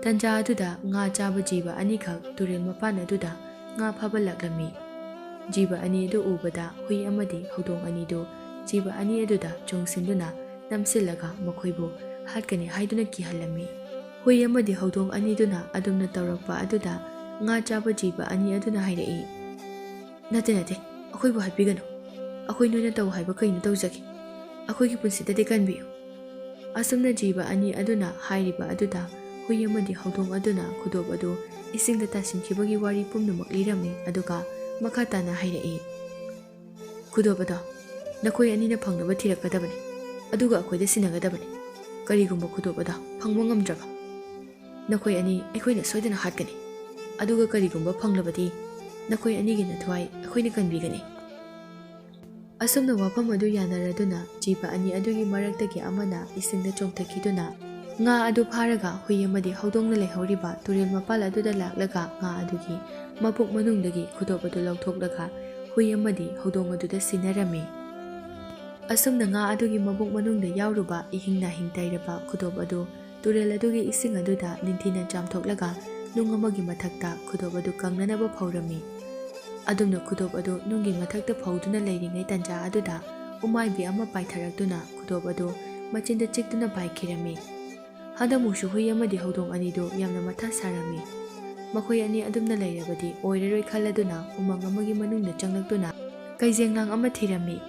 ꯇꯟꯖꯥ ꯑꯗꯨꯗ ꯉꯥ ꯆꯥꯕ ꯖꯤꯕ ꯑꯅꯤꯈꯛ ꯇꯨꯔꯦꯜ ꯃꯄꯥꯟ ꯑꯗꯨꯗ ꯉꯥ ꯐꯥꯕ ꯂꯥꯛꯂꯝꯃꯤ꯫ ꯖꯤꯕ ꯑꯅꯤ ꯑꯗꯨ ꯎꯕꯗ ꯍꯨꯏ ꯑꯃꯗꯤ ꯍꯧꯗꯣꯡ ꯑꯅꯤꯗꯨ ꯖꯤꯕ ꯑꯅꯤ ꯑꯗꯨꯗ ꯆꯣꯡꯁꯤꯟꯗꯨꯅ ꯅꯝꯁꯤꯜꯂꯒ ꯃꯈꯣꯏꯕꯨ ꯍꯥꯠꯀꯅꯤ ꯍꯥꯏꯗꯨꯅ ꯀꯤꯍꯜꯂꯝꯃꯤ꯫ ꯍꯨꯏ ꯑꯃꯗꯤ ꯍꯧꯗꯣꯡ ꯑꯅꯤꯗꯨꯅ ꯑꯗꯨꯝꯅ ꯇꯧꯔꯛꯄ ꯑꯗꯨꯗ ꯉꯥ ꯆꯥꯕ ꯖꯤꯕ ꯑꯅꯤ ꯑꯗꯨꯅ ꯍꯥꯏꯔꯛꯏ, "ꯅꯠꯇꯦ ꯅꯠꯇꯦ, ꯑꯩꯈꯣꯏꯕꯨ ꯍꯥꯠꯄꯤꯒꯅꯨ꯫ ꯑꯩꯈꯣꯏ ꯅꯣꯏꯅ ꯇꯧ ꯍꯥꯏꯕ ꯀꯩꯅꯣ ꯇꯧꯖꯒꯦ꯫ ꯑꯩꯈꯣꯏꯒꯤ ꯄꯨꯟꯁꯤꯗꯗꯤ ꯀꯟꯕꯤꯌꯨ"꯫ ꯑꯁꯨꯝꯅ ꯖꯤꯕ ꯑꯅꯤ ꯑꯗꯨꯅ ꯍꯥꯏꯔꯤꯕ ꯑꯗꯨꯗ ꯍꯨꯏ ꯑꯃꯗꯤ ꯍꯧꯗꯣꯡ ꯑꯗꯨꯅ ꯈꯨꯗꯣꯞ ꯑꯗꯨ ꯏꯁꯤꯡꯗ ꯇꯥꯁꯤꯟꯈꯤꯕꯒꯤ ꯋꯥꯔꯤ ꯄꯨꯝꯅꯃꯛ ꯂꯤꯔꯝꯃꯤ꯫ ꯑꯗꯨꯒ ꯃꯈꯥ ꯇꯥꯅ ꯍꯥꯏꯔꯛꯏ, "ꯈꯨꯗꯣꯞ ꯑꯗꯣ ꯅꯈꯣꯏ ꯑꯅꯤꯅ ꯐꯪꯅꯕ ꯊꯤꯔꯛꯀꯗꯕꯅꯤ, ꯑꯗꯨꯒ ꯑꯩꯈꯣꯏꯗ ꯁꯤꯟꯅꯒꯗꯕꯅꯤ꯫ ꯀꯔꯤꯒꯨꯝꯕ ꯈꯨꯗꯣꯞ ꯑꯗꯣ ꯐꯪꯕ ꯉꯝꯗ꯭ꯔꯕ ꯅꯈꯣꯏ ꯑꯅꯤ ꯑꯩꯈꯣꯏꯅ ꯁꯣꯏꯗꯅ ꯍꯥꯠꯀꯅꯤ, ꯑꯗꯨꯒ ꯀꯔꯤꯒꯨꯝꯕ ꯐꯪꯂꯕꯗꯤ ꯅꯈꯣꯏ ꯑꯅꯤꯒꯤ ꯅꯊ꯭ꯋꯥꯏ ꯑꯩꯈꯣꯏꯅ ꯀꯟꯕꯤꯒꯅꯤ"꯫ ꯑꯁꯨꯝꯅ ꯋꯥꯐꯝ ꯑꯗꯨ ꯌꯥꯅꯔꯗꯨꯅ ꯖꯤꯕ ꯑꯅꯤ ꯑꯗꯨꯒꯤ ꯃꯔꯛꯇꯒꯤ ꯑꯃꯅ ꯏꯁꯤꯡꯗ ꯆꯣꯡꯊꯈꯤꯗꯨꯅ ꯉꯥ ꯑꯗꯨ ꯐꯥꯔꯒ ꯍꯨꯏ ꯑꯃꯗꯤ ꯍꯧꯗꯣꯡꯅ ꯂꯩꯍꯧꯔꯤꯕ ꯇꯨꯔꯦꯜ ꯃꯄꯥꯜ ꯑꯗꯨꯗ ꯂꯥꯛꯂꯒ ꯉꯥ ꯑꯗꯨꯒꯤ ꯃꯕꯨꯛ ꯃꯅꯨꯡꯗꯒꯤ ꯈꯨꯗꯣꯞ ꯑꯗꯨ ꯂꯧꯊꯣꯛꯂꯒ ꯍꯨꯏ ꯑꯃꯗꯤ ꯍꯧꯗꯣꯡ ꯑꯗꯨꯗ ꯁꯤꯟꯅꯔꯝꯃꯤ꯫ ꯑꯁꯨꯝꯅ ꯉꯥ ꯑꯗꯨꯒꯤ ꯃꯕꯨꯛ ꯃꯅꯨꯡꯗ ꯌꯥꯎꯔꯨꯕ ꯏꯍꯤꯡ ꯅꯥꯍꯤꯡ ꯇꯩꯔꯕ ꯈꯨꯗꯣꯞ ꯑꯗꯨ ꯇꯨꯔꯦꯜ ꯑꯗꯨꯒꯤ ꯏꯁꯤꯡ ꯑꯗꯨꯗ ꯅꯤꯡꯊꯤꯅ ꯆꯥꯝꯊꯣꯛꯂꯒ ꯅꯨꯡ ꯑꯃꯒꯤ ꯃꯊꯛꯇ ꯈꯨꯗꯣꯞ ꯑꯗꯨ ꯀꯪꯅꯅꯕ ꯐꯧꯔꯝꯃꯤ꯫ ꯑꯗꯨꯝꯅ ꯈꯨꯗꯣꯞ ꯑꯗꯨ ꯅꯨꯡꯒꯤ ꯃꯊꯛꯇ ꯐꯧꯗꯨꯅ ꯂꯩꯔꯤꯉꯩ ꯇꯟꯖꯥ ꯑꯗꯨꯗ ꯎꯃꯥꯏꯕꯤ ꯑꯃ ꯄꯥꯏꯊꯔꯛꯇꯨꯅ ꯈꯨꯗꯣꯞ ꯑꯗꯨ ꯃꯆꯤꯟꯗ ꯆꯤꯛꯇꯨꯅ ꯄꯥꯏꯈꯤꯔꯝꯃꯤ꯫ ꯍꯟꯗꯛꯃꯨꯛꯁꯨ ꯍꯨꯏ ꯑꯃꯗꯤ ꯍꯧꯗꯣꯡ ꯑꯅꯤꯗꯨ ꯌꯥꯝꯅ ꯃꯊꯥ ꯁꯥꯔꯝꯃꯤ꯫ ꯃꯈꯣꯏ ꯑꯅꯤ ꯑꯗꯨꯝꯅ ꯂꯩꯔꯕꯗꯤ ꯑꯣꯏꯔꯔꯣꯏ ꯈꯜꯂꯗꯨꯅ ꯎꯃꯪ ꯑꯃꯒꯤ ꯃꯅꯨꯡꯗ ꯆꯪꯂꯛꯇꯨꯅ ꯀꯩꯖꯦꯡꯂꯥꯡ ꯑꯃ ꯊꯤꯔꯝꯃꯤ꯫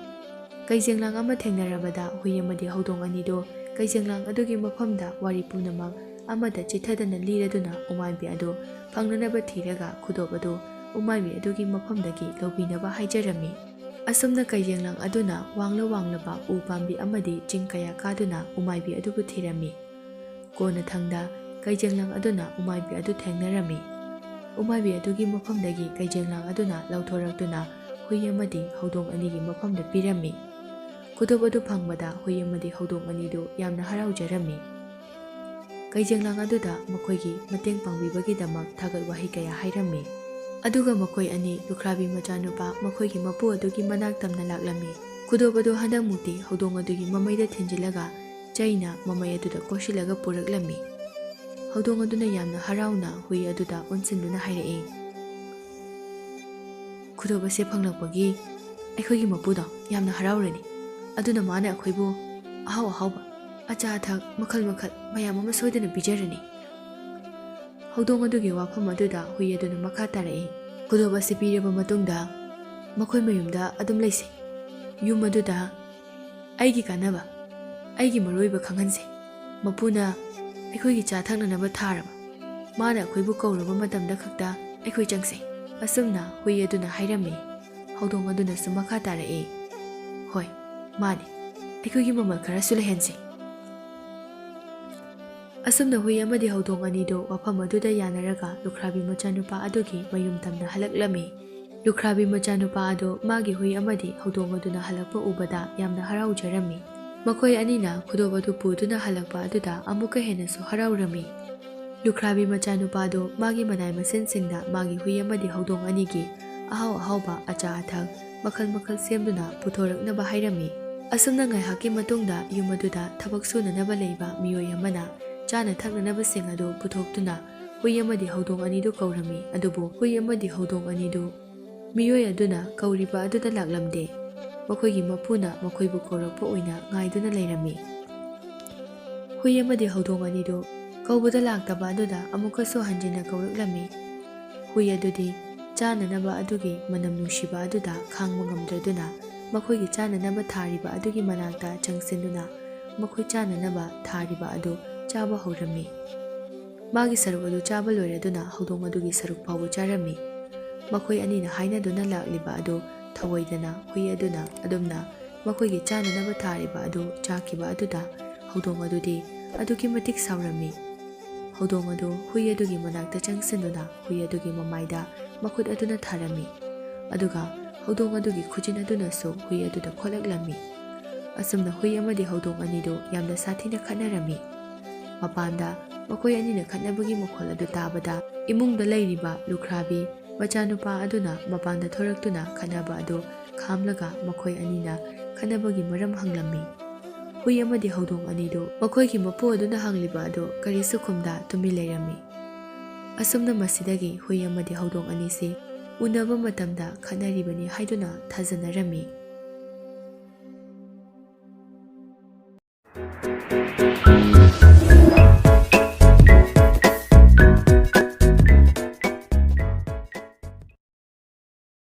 ꯀꯩꯖꯦꯡꯂꯥꯡ ꯑꯃ ꯊꯦꯡꯅꯔꯕꯗ ꯍꯨꯏ ꯑꯃꯗꯤ ꯍꯧꯗꯣꯡ ꯑꯅꯤꯗꯨ ꯀꯩꯖꯦꯡꯂꯥꯡ ꯑꯗꯨꯒꯤ ꯃꯐꯝꯗ ꯋꯥꯔꯤ ꯄꯨꯝꯅꯃꯛ ꯑꯃꯗ ꯆꯤꯊꯗꯅ ꯂꯤꯔꯗꯨꯅ ꯎꯃꯥꯏꯕꯤ ꯑꯗꯨ ꯐꯪꯅꯅꯕ ꯊꯤꯔꯒ ꯈꯨꯗꯣꯞ ꯑꯗꯨ ꯎꯃꯥꯏꯕꯤ ꯑꯗꯨꯒꯤ ꯃꯐꯝꯗꯒꯤ ꯂꯧꯕꯤꯅꯕ ꯍꯥꯏꯖꯔꯝꯃꯤ꯫ ꯑꯁꯨꯝꯅ ꯀꯩꯖꯦꯡꯂꯥꯡ ꯑꯗꯨꯅ ꯋꯥꯡꯂ ꯋꯥꯡꯂꯕ ꯎ ꯄꯥꯝꯕꯤ ꯑꯃꯗꯤ ꯆꯤꯡ ꯀꯌꯥ ꯀꯥꯗꯨꯅ ꯎꯃꯥꯏꯕꯤ ꯑꯗꯨꯕꯨ ꯊꯤꯔꯝꯃꯤ꯫ ꯀꯣꯟꯅꯊꯪꯗ ꯀꯩꯖꯦꯡꯂꯥꯡ ꯑꯗꯨꯅ ꯎꯃꯥꯏꯕꯤ ꯑꯗꯨ ꯊꯦꯡꯅꯔꯝꯃꯤ꯫ ꯎꯃꯥꯏꯕꯤ ꯑꯗꯨꯒꯤ ꯃꯐꯝꯗꯒꯤ ꯀꯩꯖꯦꯡꯂꯥꯡ ꯑꯗꯨꯅ ꯂꯧꯊꯣꯔꯛꯇꯨꯅ ꯍꯨꯏ ꯑꯃꯗꯤ ꯍꯧꯗꯣꯡ ꯑꯅꯤꯒꯤ ꯃꯐꯝꯗ ꯄꯤꯔꯝꯃꯤ꯫ ꯈꯨꯗꯣꯞ ꯑꯗꯨ ꯐꯪꯕꯗ ꯍꯨꯏ ꯑꯃꯗꯤ ꯍꯧꯗꯣꯡ ꯑꯅꯤꯗꯨ ꯌꯥꯝꯅ ꯍꯔꯥꯎꯖꯔꯝꯃꯤ꯫ ꯀꯩꯖꯦꯡꯂꯥꯡ ꯑꯗꯨꯗ ꯃꯈꯣꯏꯒꯤ ꯃꯇꯦꯡ ꯄꯥꯡꯕꯤꯕꯒꯤꯗꯃꯛ ꯊꯥꯒꯠ ꯋꯥꯍꯩ ꯀꯌꯥ ꯍꯥꯏꯔꯝꯃꯤ꯫ ꯑꯗꯨꯒ ꯃꯈꯣꯏ ꯑꯅꯤ ꯂꯨꯈ꯭ꯔꯥꯕꯤ ꯃꯆꯥꯅꯨꯄꯥ ꯃꯈꯣꯏꯒꯤ ꯃꯄꯨ ꯑꯗꯨꯒꯤ ꯃꯅꯥꯛ ꯇꯝꯅ ꯂꯥꯛꯂꯝꯃꯤ꯫ ꯈꯨꯗꯣꯞ ꯑꯗꯨ ꯍꯟꯗꯛꯃꯨꯛꯇꯤ ꯍꯧꯗꯣꯡ ꯑꯗꯨꯒꯤ ꯃꯃꯩꯗ ꯊꯤꯟꯖꯤꯜꯂꯒ ꯆꯩꯅ ꯃꯃꯩ ꯑꯗꯨꯗ ꯀꯣꯠꯁꯤꯜꯂꯒ ꯄꯨꯔꯛꯂꯝꯃꯤ꯫ ꯍꯧꯗꯣꯡ ꯑꯗꯨꯅ ꯌꯥꯝꯅ ꯍꯔꯥꯎꯅ ꯍꯨꯏ ꯑꯗꯨꯗ ꯑꯣꯟꯁꯤꯟꯗꯨꯅ ꯍꯥꯏꯔꯛꯏ, "ꯈꯨꯗꯣꯞ ꯑꯁꯤ ꯐꯪꯂꯛꯄꯒꯤ ꯑꯩꯈꯣꯏꯒꯤ ꯃꯄꯨꯗꯣ ꯌꯥꯝꯅ ꯍꯔꯥꯎꯔꯅꯤ꯫ ꯑꯗꯨꯅ ꯃꯥꯅ ꯑꯩꯈꯣꯏꯕꯨ ꯑꯍꯥꯎ ꯑꯍꯥꯎꯕ ꯑꯆꯥ ꯑꯊꯛ ꯃꯈꯜ ꯃꯈꯜ ꯃꯌꯥꯝ ꯑꯃ ꯁꯣꯏꯗꯅ ꯄꯤꯖꯔꯅꯤ"꯫ ꯍꯧꯗꯣꯡ ꯑꯗꯨꯒꯤ ꯋꯥꯐꯝ ꯑꯗꯨꯗ ꯍꯨꯏ ꯑꯗꯨꯅ ꯃꯈꯥ ꯇꯥꯔꯛꯏ, "ꯈꯨꯗꯣꯞ ꯑꯁꯤ ꯄꯤꯔꯕ ꯃꯇꯨꯡꯗ ꯃꯈꯣꯏ ꯃꯌꯨꯝꯗ ꯑꯗꯨꯝ ꯂꯩꯁꯤ꯫ ꯌꯨꯝ ꯑꯗꯨꯗ ꯑꯩꯒꯤ ꯀꯥꯟꯅꯕ, ꯑꯩꯒꯤ ꯃꯔꯨꯑꯣꯏꯕ ꯈꯪꯍꯟꯁꯤ꯫ ꯃꯄꯨꯅ ꯑꯩꯈꯣꯏꯒꯤ ꯆꯥ ꯊꯛꯅꯅꯕ ꯊꯥꯔꯕ ꯃꯥꯅ ꯑꯩꯈꯣꯏꯕꯨ ꯀꯧꯔꯕ ꯃꯇꯝꯗ ꯈꯛꯇ ꯑꯩꯈꯣই ꯆꯪꯁꯤ"꯫ ꯑꯁꯨꯝꯅ ꯍꯨꯏ ꯑꯗꯨꯅ ꯍꯥꯏꯔꯝꯃꯤ꯫ ꯍꯧꯗꯣꯡ ꯑꯗꯨꯅꯁꯨ ꯃꯈꯥ ꯇꯥꯔꯛꯏ, "ꯍꯣꯏ ꯃꯥꯅꯤ, ꯑꯩꯈꯣꯏꯒꯤ ꯃꯃꯜ ꯈꯔꯁꯨ ꯂꯩꯍꯟꯁꯤ"꯫ ꯑꯁꯨꯝꯅ ꯍꯨꯏ ꯑꯃꯗꯤ ꯍꯧꯗꯣꯡ ꯑꯅꯤꯗꯨ ꯋꯥꯐꯝ ꯑꯗꯨꯗ ꯌꯥꯅꯔꯒ ꯂꯨꯈ꯭ꯔꯥꯕꯤ ꯃꯆꯥꯅꯨꯄꯥ ꯑꯗꯨꯒꯤ ꯃꯌꯨꯝ ꯇꯝꯅ ꯍꯜꯂꯛꯂꯝꯃꯤ꯫ ꯂꯨꯈ꯭ꯔꯥꯕꯤ ꯃꯆꯥꯅꯨꯄꯥ ꯑꯗꯨ ꯃꯥꯒꯤ ꯍꯨꯏ ꯑꯃꯗꯤ ꯍꯧꯗꯣꯡ ꯑꯗꯨꯅ ꯍꯜꯂꯛꯄ ꯎꯕꯗ ꯌꯥꯝꯅ ꯍꯔꯥꯎꯖꯔꯝꯃꯤ꯫ ꯃꯈꯣꯏ ꯑꯅꯤꯅ ꯈꯨꯗꯣꯞ ꯑꯗꯨ ꯄꯨꯗꯨꯅ ꯍꯜꯂꯛꯄ ꯑꯗꯨꯗ ꯑꯃꯨꯛꯀ ꯍꯦꯟꯅꯁꯨ ꯍꯔꯥꯎꯔꯝꯃꯤ꯫ ꯂꯨꯈ꯭ꯔꯥꯕꯤ ꯃꯆꯥꯅꯨꯄꯥꯗꯨ ꯃꯥꯒꯤ ꯃꯅꯥꯏ ꯃꯁꯤꯟꯁꯤꯡꯗ ꯃꯥꯒꯤ ꯍꯨꯏ ꯑꯃꯗꯤ ꯍꯧꯗꯣꯡ ꯑꯅꯤꯒꯤ ꯑꯍꯥꯎ ꯑꯍꯥꯎꯕ ꯑꯆꯥ ꯑꯊꯛ ꯃꯈꯜ ꯃꯈꯜ ꯁꯦꯝꯗꯨꯅ ꯄꯨꯊꯣꯔꯛꯅꯕ ꯍꯥꯏꯔꯝꯃꯤ꯫ ꯑꯁꯨꯝꯅ ꯉꯥꯏꯍꯥꯛꯀꯤ ꯃꯇꯨꯡꯗ ꯌꯨꯝ ꯑꯗꯨꯗ ꯊꯕꯛ ꯁꯨꯅꯅꯕ ꯂꯩꯕ ꯃꯤꯑꯣꯏ ꯑꯃꯅ ꯆꯥꯅ ꯊꯛꯅꯅꯕꯁꯤꯡ ꯑꯗꯨ ꯄꯨꯊꯣꯛꯇꯨꯅ ꯍꯨꯏ ꯑꯃꯗꯤ ꯍꯧꯗꯣꯡ ꯑꯅꯤꯗꯨ ꯀꯧꯔꯝꯃꯤ꯫ ꯑꯗꯨꯕꯨ ꯍꯨꯏ ꯑꯃꯗꯤ ꯍꯧꯗꯣꯡ ꯑꯅꯤꯗꯨ ꯃꯤꯑꯣꯏ ꯑꯗꯨꯅ ꯀꯧꯔꯤꯕ ꯑꯗꯨꯗ ꯂꯥꯛꯂꯝꯗꯦ꯫ ꯃꯈꯣꯏꯒꯤ ꯃꯄꯨꯅ ꯃꯈꯣꯏꯕꯨ ꯀꯧꯔꯛꯄ ꯑꯣꯏꯅ ꯉꯥꯏꯗꯨꯅ ꯂꯩꯔꯝꯃꯤ꯫ ꯍꯨꯏ ꯑꯃꯗꯤ ꯍꯧꯗꯣꯡ ꯑꯅꯤꯗꯨ ꯀꯧꯕꯗ ꯂꯥꯛꯇꯕ ꯑꯗꯨꯗ ꯑꯃꯨꯛꯀꯁꯨ ꯍꯟꯖꯤꯟꯅ ꯀꯧꯔꯛꯂꯝꯃꯤ꯫ ꯍꯨꯏ ꯑꯗꯨꯗꯤ ꯆꯥꯅꯅꯕ ꯑꯗꯨꯒꯤ ꯃꯅꯝ ꯅꯨꯡꯁꯤꯕ ꯑꯗꯨꯗ ꯈꯥꯡꯕ ꯉꯝꯗ꯭ꯔꯗꯨꯅ ꯃꯈꯣꯏꯒꯤ ꯆꯥꯅꯅꯕ ꯊꯥꯔꯤꯕ ꯑꯗꯨꯒꯤ ꯃꯅꯥꯛꯇ ꯆꯪꯁꯤꯟꯗꯨꯅ ꯃꯈꯣꯏ ꯆꯥꯅꯅꯕ ꯊꯥꯔꯤꯕ ꯑꯗꯨ ꯆꯥꯕ ꯍꯧꯔꯝꯃꯤ꯫ ꯃꯥꯒꯤ ꯁꯔꯨꯛ ꯑꯗꯨ ꯆꯥꯕ ꯂꯣꯏꯔꯗꯨꯅ ꯍꯧꯗꯣꯡ ꯑꯗꯨꯒꯤ ꯁꯔꯨꯛ ꯐꯥꯎꯕ ꯆꯥꯔꯝꯃꯤ꯫ ꯃꯈꯣꯏ ꯑꯅꯤꯅ ꯍꯥꯏꯅꯗꯨꯅ ꯂꯥꯛꯂꯤꯕ ꯑꯗꯨ ꯊꯑꯣꯏꯗꯅ ꯍꯨꯏ ꯑꯗꯨꯅ ꯑꯗꯨꯝꯅ ꯃꯈꯣꯏꯒꯤ ꯆꯥꯅꯅꯕ ꯊꯥꯔꯤꯕ ꯑꯗꯨ ꯆꯥꯈꯤꯕ ꯑꯗꯨꯗ ꯍꯧꯗꯣꯡ ꯑꯗꯨꯗꯤ ꯑꯗꯨꯛꯀꯤ ꯃꯇꯤꯛ ꯁꯥꯎꯔꯝꯃꯤ꯫ ꯍꯧꯗꯣꯡ ꯑꯗꯨ ꯍꯨꯏ ꯑꯗꯨꯒꯤ ꯃꯅꯥꯛꯇ ꯆꯪꯁꯤꯟꯗꯨꯅ ꯍꯨꯏ ꯑꯗꯨꯒꯤ ꯃꯃꯥꯏꯗ ꯃꯈꯨꯠ ꯑꯗꯨꯅ ꯊꯥꯔꯝꯃꯤ, ꯑꯗꯨꯒ ꯍꯧꯗꯣꯡ ꯑꯗꯨꯒꯤ ꯈꯨꯖꯤꯟ ꯑꯗꯨꯅꯁꯨ ꯍꯨꯏ ꯑꯗꯨꯗ ꯈꯣꯠꯂꯛꯂꯝꯃꯤ꯫ ꯑꯁꯨꯝꯅ ꯍꯨꯏ ꯑꯃꯗꯤ ꯍꯧꯗꯣꯡ ꯑꯅꯤꯗꯨ ꯌꯥꯝꯅ ꯁꯥꯊꯤꯅ ꯈꯠꯅꯔꯝꯃꯤ꯫ ꯃꯄꯥꯟꯗ ꯃꯈꯣꯏ ꯑꯅꯤꯅ ꯈꯠꯅꯕꯒꯤ ꯃꯈꯣꯜ ꯑꯗꯨ ꯇꯥꯕꯗ ꯏꯃꯨꯡꯗ ꯂꯩꯔꯤꯕ ꯂꯨꯈ꯭ꯔꯥꯕꯤ ꯃꯆꯥꯅꯨꯄꯥ ꯑꯗꯨꯅ ꯃꯄꯥꯟꯗ ꯊꯣꯔꯛꯇꯨꯅ ꯈꯠꯅꯕ ꯑꯗꯨ ꯈꯥꯝꯂꯒ ꯃꯈꯣꯏ ꯑꯅꯤꯅ ꯈꯠꯅꯕꯒꯤ ꯃꯔꯝ ꯍꯪꯂꯝꯃꯤ꯫ ꯍꯨꯏ ꯑꯃꯗꯤ ꯍꯧꯗꯣꯡ ꯑꯅꯤꯗꯨ ꯃꯈꯣꯏꯒꯤ ꯃꯄꯨ ꯑꯗꯨꯅ ꯍꯪꯂꯤꯕ ꯑꯗꯨ ꯀꯔꯤꯁꯨ ꯈꯨꯝꯗ ꯇꯨꯃꯤꯟ ꯂꯩꯔꯝꯃꯤ꯫ ꯑꯁꯨꯝꯅ ꯃꯁꯤꯗꯒꯤ ꯍꯨꯏ ꯑꯃꯗꯤ ꯍꯧꯗꯣꯡ ꯑꯅꯤꯁꯤ ꯎꯅꯕ ꯃꯇꯝꯗ ꯈꯠꯅꯔꯤꯕꯅꯤ ꯍꯥꯏꯗꯨꯅ ꯊꯥꯖꯅꯔꯝꯃꯤ꯫